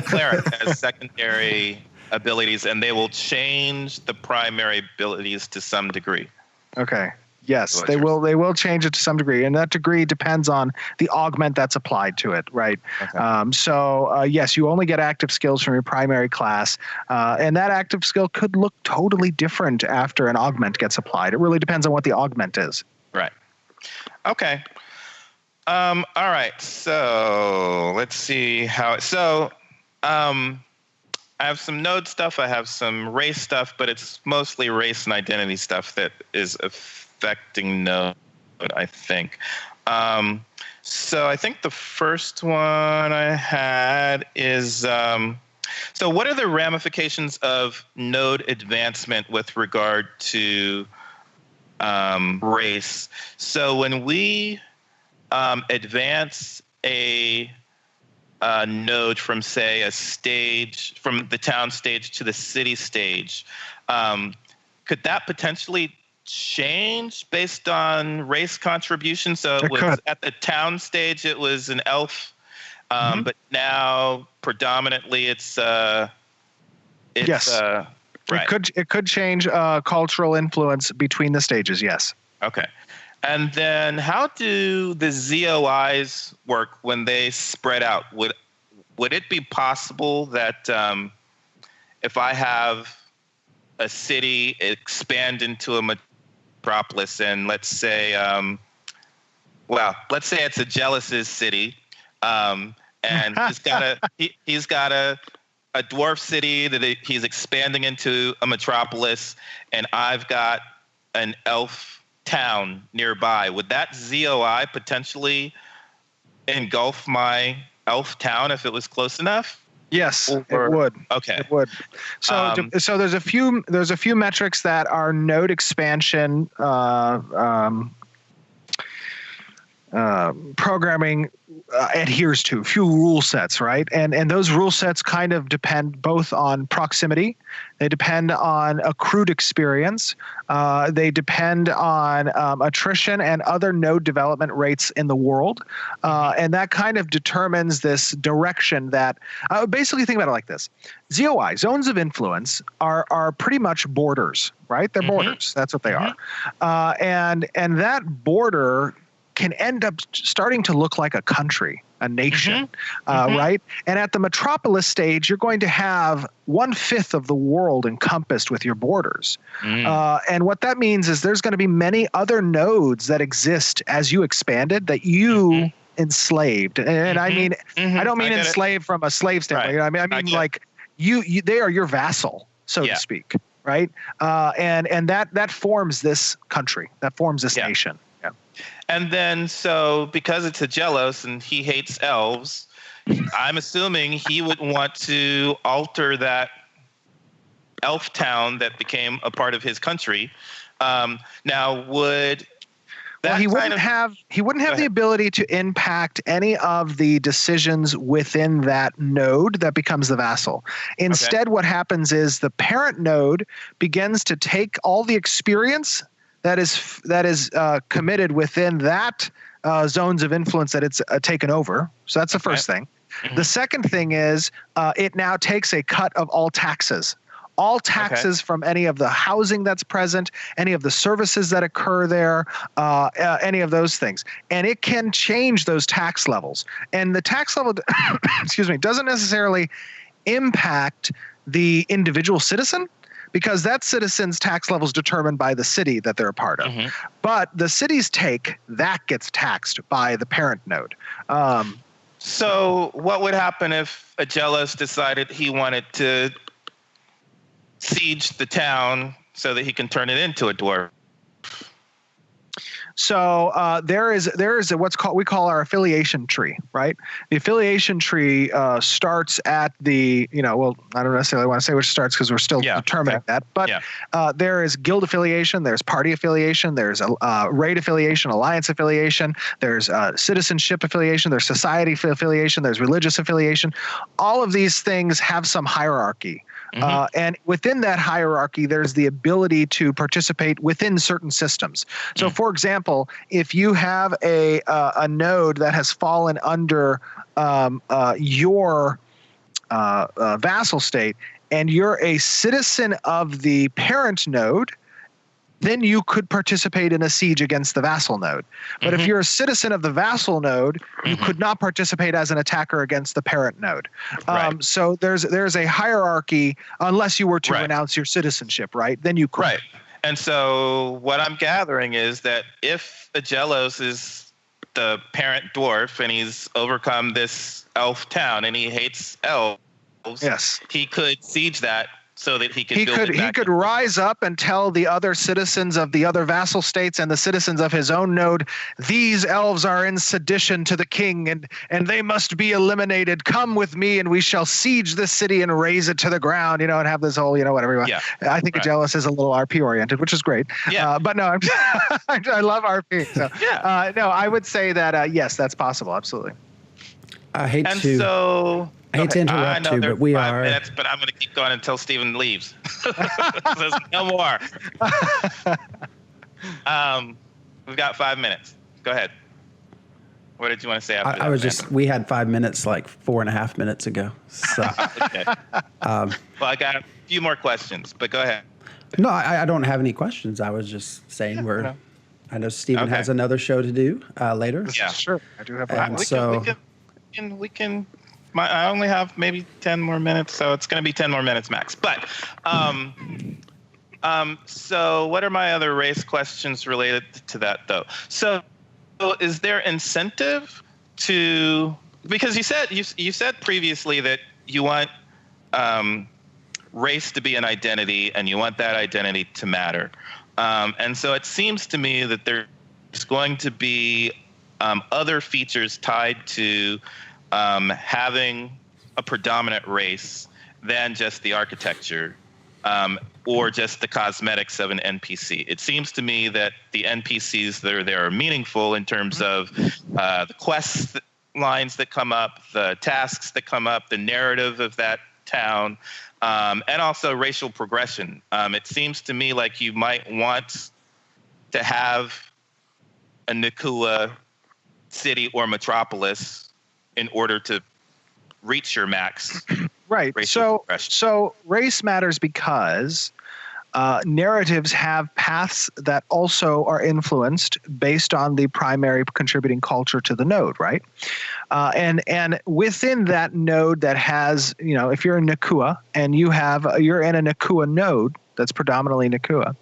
Cleric has secondary abilities, and they will change the primary abilities to some degree. Okay. Yes, they will change it to some degree, and that degree depends on the augment that's applied to it, right? Okay. Yes, you only get active skills from your primary class, and that active skill could look totally different after an augment gets applied. It really depends on what the augment is. Right. Okay. All right. So let's see how. I have some node stuff. I have some race stuff, but it's mostly race and identity stuff that is affecting node, I think. So I think the first one I had is, so what are the ramifications of node advancement with regard to race? So when we advance a node from, say, a stage, from the town stage to the city stage, could that potentially change based on race contribution? So it was at the town stage, it was an elf, but now predominantly it's yes. Right. It could change cultural influence between the stages. Yes. Okay. And then how do the ZOIs work when they spread out? Would it be possible that if I have a city expand into a metropolis, and let's say it's a Jealous's city, and he's got a dwarf city that he's expanding into a metropolis, and I've got an elf town nearby. Would that ZOI potentially engulf my elf town if it was close enough? Yes, it would. Okay, it would. So, so there's a few metrics that are node expansion programming adheres to, few rule sets, right? And those rule sets kind of depend both on proximity, they depend on accrued experience, they depend on attrition and other node development rates in the world, and that kind of determines this direction that, basically think about it like this. ZOI, zones of influence, are pretty much borders, right? They're borders, that's what they are. And that border can end up starting to look like a country, a nation, right? And at the metropolis stage, you're going to have 1/5 of the world encompassed with your borders. And what that means is there's going to be many other nodes that exist as you expanded that you enslaved. And I mean, I don't mean enslaved from a slave standpoint. Right. I mean like you they are your vassal, so to speak, right? And that forms this country, that forms this nation. And then, so because it's a Jealous and he hates elves, I'm assuming he would want to alter that elf town that became a part of his country. Now, would that he wouldn't have the ability to impact any of the decisions within that node that becomes the vassal. Instead, what happens is the parent node begins to take all the experience that is committed within that zones of influence that it's taken over. So that's the first thing. The second thing is it now takes a cut of all taxes. All taxes from any of the housing that's present, any of the services that occur there, any of those things. And it can change those tax levels. And the tax level, doesn't necessarily impact the individual citizen, because that citizen's tax level is determined by the city that they're a part of. But the city's take, that gets taxed by the parent node. So what would happen if a Jealous decided he wanted to siege the town so that he can turn it into a dwarf? So there is we call our affiliation tree, right? The affiliation tree starts at the, I don't necessarily want to say which starts because we're still determining that, but there is guild affiliation, there's party affiliation, there's raid affiliation, alliance affiliation, there's citizenship affiliation, there's society affiliation, there's religious affiliation. All of these things have some hierarchy. And within that hierarchy, there's the ability to participate within certain systems. So, for example, if you have a node that has fallen under your vassal state, and you're a citizen of the parent node, then you could participate in a siege against the vassal node. But if you're a citizen of the vassal node, you could not participate as an attacker against the parent node. So there's a hierarchy unless you were to renounce your citizenship, right? Then you could. Right. And so what I'm gathering is that if a Jealous is the parent dwarf and he's overcome this elf town and he hates elves, he could siege that so that he could build it back he could rise up and tell the other citizens of the other vassal states and the citizens of his own node, these elves are in sedition to the king and they must be eliminated. Come with me and we shall siege this city and raze it to the ground, and have this whole, whatever. Yeah. I think Jealous is a little RP oriented, which is great. Yeah. But no, I love RP. So Yeah. no, I would say that yes, that's possible. Absolutely. I hate And to so interrupt I know you, there but we 5 are. minutes, but I'm going to keep going until Steven leaves. There's no more. We've got 5 minutes. Go ahead. What did you want to say after that? I was we had 5 minutes like 4.5 minutes ago. So, Okay. Well, I got a few more questions, but go ahead. no, I don't have any questions. I was just saying I know Steven has another show to do later. Yeah. Sure. I do have And we can I only have maybe 10 more minutes, so it's going to be 10 more minutes max. But so what are my other race questions related to that, though? So is there incentive to, because you said previously that you want race to be an identity and you want that identity to matter. And so it seems to me that there's going to be other features tied to having a predominant race than just the architecture or just the cosmetics of an NPC. It seems to me that the NPCs that are there are meaningful in terms of the quest lines that come up, the tasks that come up, the narrative of that town, and also racial progression. It seems to me like you might want to have a Nakua city or metropolis in order to reach your max. Right. So race matters because narratives have paths that also are influenced based on the primary contributing culture to the node, right? And within that node that has, if you're in Nakua and you're in a Nakua node that's predominantly Nakua,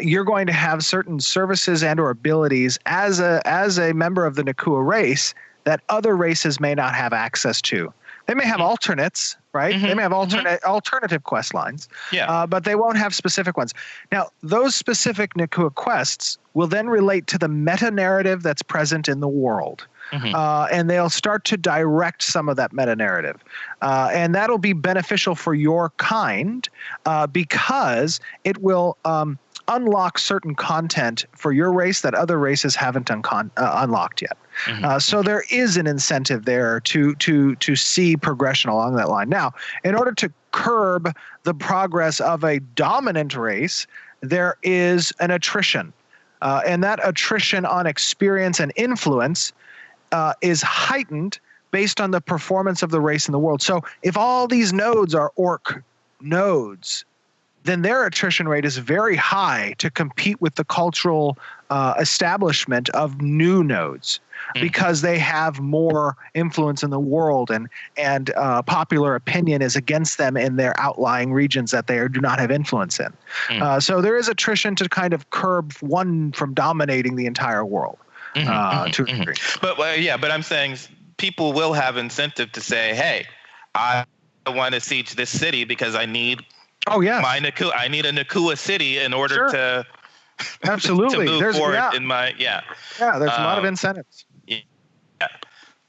you're going to have certain services and or abilities as a member of the Nakua race that other races may not have access to. They may have alternates, right? Mm-hmm. They may have alternative quest lines, but they won't have specific ones. Now, those specific Nakua quests will then relate to the meta-narrative that's present in the world. Mm-hmm. And they'll start to direct some of that meta-narrative. And that'll be beneficial for your kind because it will unlock certain content for your race that other races haven't unlocked yet. Mm-hmm. So there is an incentive there to see progression along that line. Now, in order to curb the progress of a dominant race, there is an attrition. And that attrition on experience and influence is heightened based on the performance of the race in the world. So if all these nodes are orc nodes, then their attrition rate is very high to compete with the cultural establishment of new nodes because they have more influence in the world and popular opinion is against them in their outlying regions that they do not have influence in. So there is attrition to kind of curb one from dominating the entire world to a degree. But I'm saying people will have incentive to say, hey, I want to siege this city because I need I need a Nakua city in order to absolutely to move forward in my there's a lot of incentives.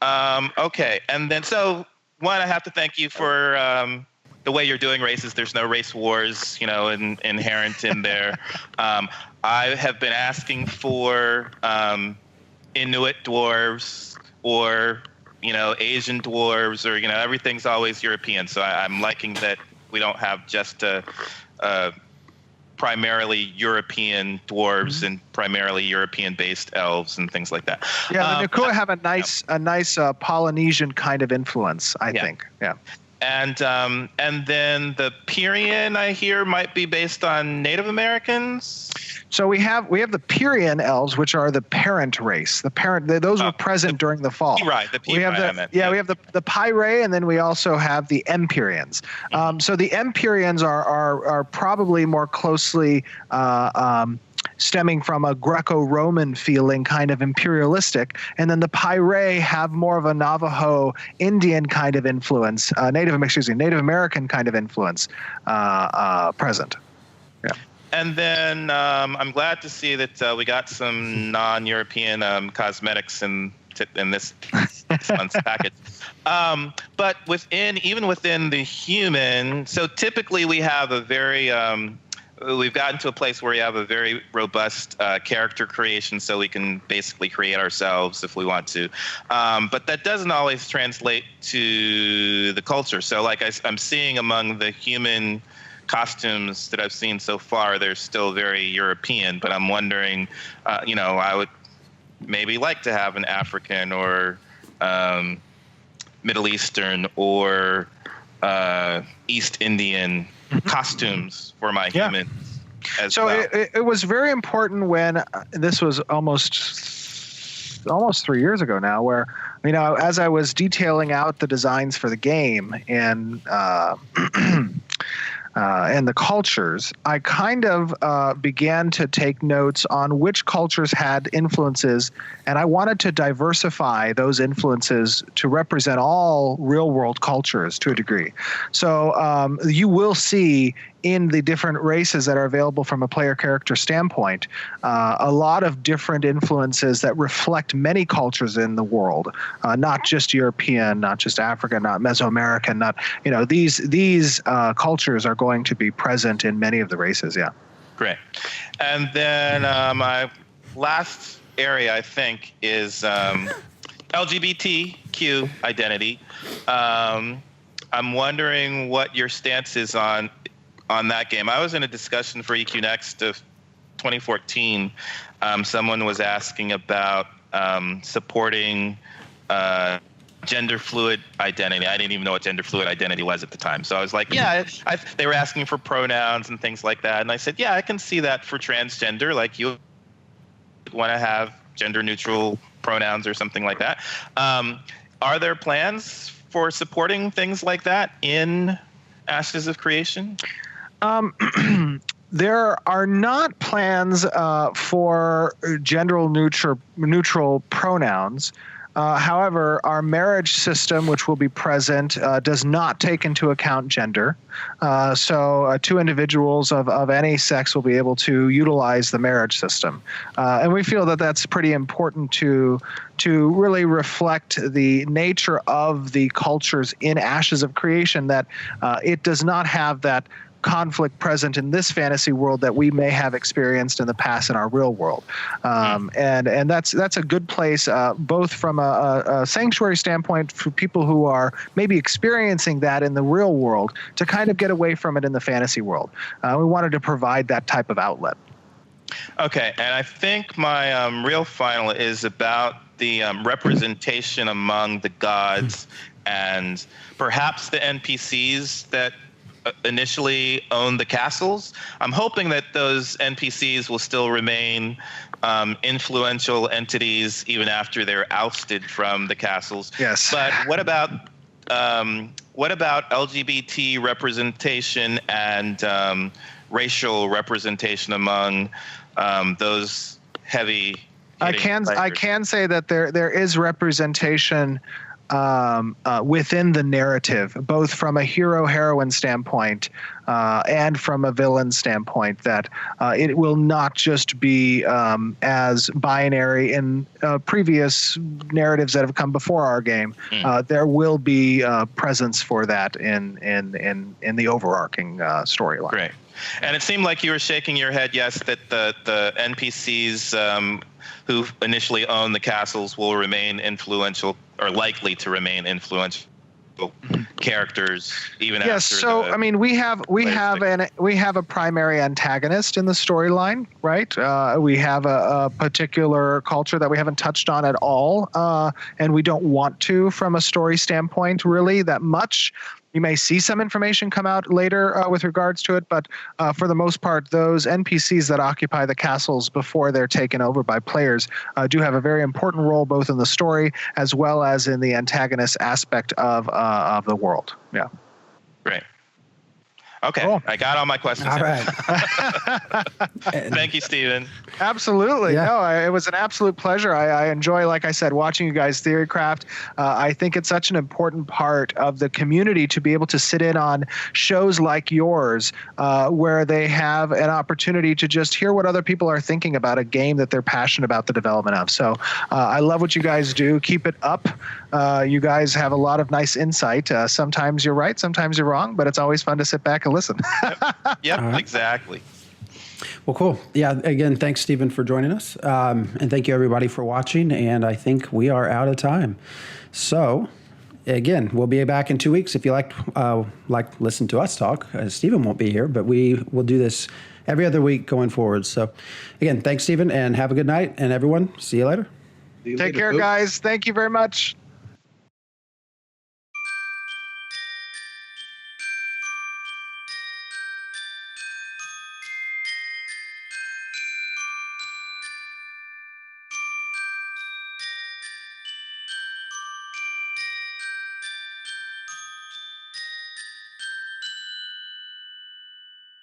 Okay, and then so one, I have to thank you for the way you're doing races. There's no race wars, inherent in there. I have been asking for Inuit dwarves or Asian dwarves or everything's always European. So I'm liking that. We don't have just primarily European dwarves and primarily European-based elves and things like that. Yeah, the Nakua have a nice Polynesian kind of influence, I think. Yeah. And then the Pyrae, I hear, might be based on Native Americans. So we have the Pyrae elves, which are the parent race. Those were present during the fall. Right, the Pyrae. We have the Pyrae, and then we also have the Empyrians. So the Empyrians are probably more closely stemming from a Greco-Roman feeling, kind of imperialistic, and then the Pyrae have more of a Navajo Indian kind of influence, Native American kind of influence present. Yeah. And then I'm glad to see that we got some non-European cosmetics in this month's package. But even within the human, so typically we have a very we've gotten to a place where we have a very robust character creation, so we can basically create ourselves if we want to. But that doesn't always translate to the culture. So like I'm seeing among the human costumes that I've seen so far, they're still very European, but I'm wondering, I would maybe like to have an African or Middle Eastern or East Indian costumes for my humans as well. So it was very important when this was almost 3 years ago now, where as I was detailing out the designs for the game and the cultures, I kind of began to take notes on which cultures had influences, and I wanted to diversify those influences to represent all real-world cultures to a degree. So you will see in the different races that are available from a player character standpoint, a lot of different influences that reflect many cultures in the world, not just European, not just African, not Mesoamerican, these cultures are going to be present in many of the races. Yeah. Great. And then my last area, I think, is LGBTQ identity. I'm wondering what your stance is on that game. I was in a discussion for EQ Next of 2014. Someone was asking about supporting gender fluid identity. I didn't even know what gender fluid identity was at the time. So I was like, they were asking for pronouns and things like that. And I said, I can see that for transgender. Like you want to have gender neutral pronouns or something like that. Are there plans for supporting things like that in Ashes of Creation? There are not plans for gender neutral pronouns. However, our marriage system, which will be present, does not take into account gender. So two individuals of any sex will be able to utilize the marriage system. And we feel that that's pretty important to really reflect the nature of the cultures in Ashes of Creation, that it does not have that conflict present in this fantasy world that we may have experienced in the past in our real world. And that's a good place, both from a sanctuary standpoint for people who are maybe experiencing that in the real world, to kind of get away from it in the fantasy world. We wanted to provide that type of outlet. Okay, and I think my real final is about the representation among the gods and perhaps the NPCs that initially own the castles. I'm hoping that those NPCs will still remain influential entities even after they're ousted from the castles. Yes. But what about LGBT representation and racial representation among those heavy? I can say that there is representation within the narrative, both from a hero-heroine standpoint and from a villain standpoint, that it will not just be as binary in previous narratives that have come before our game. There will be presence for that in the overarching storyline. Great. And it seemed like you were shaking your head, yes, that the NPCs who initially own the castles will remain influential, or likely to remain influential characters even after. Yes, so I mean, we have a primary antagonist in the storyline, right? We have a particular culture that we haven't touched on at all, and we don't want to from a story standpoint really that much. You may see some information come out later with regards to it, but for the most part, those NPCs that occupy the castles before they're taken over by players do have a very important role both in the story as well as in the antagonist aspect of the world. Yeah. Great. Okay, Cool. I got all my questions. All right. Thank you, Steven. Absolutely. Yeah. No, it was an absolute pleasure. I enjoy, like I said, watching you guys theorycraft. I think it's such an important part of the community to be able to sit in on shows like yours, where they have an opportunity to just hear what other people are thinking about a game that they're passionate about the development of. So I love what you guys do. Keep it up. You guys have a lot of nice insight. Sometimes you're right, sometimes you're wrong, but it's always fun to sit back and listen. Yep, right. exactly. Well, cool. Yeah. Again, thanks, Steven, for joining us. And thank you, everybody, for watching. And I think we are out of time. So, again, we'll be back in 2 weeks. If you like listen to us talk, Steven won't be here, but we will do this every other week going forward. So, again, thanks, Steven, and have a good night. And everyone, see you later. Take care, guys. Thank you very much.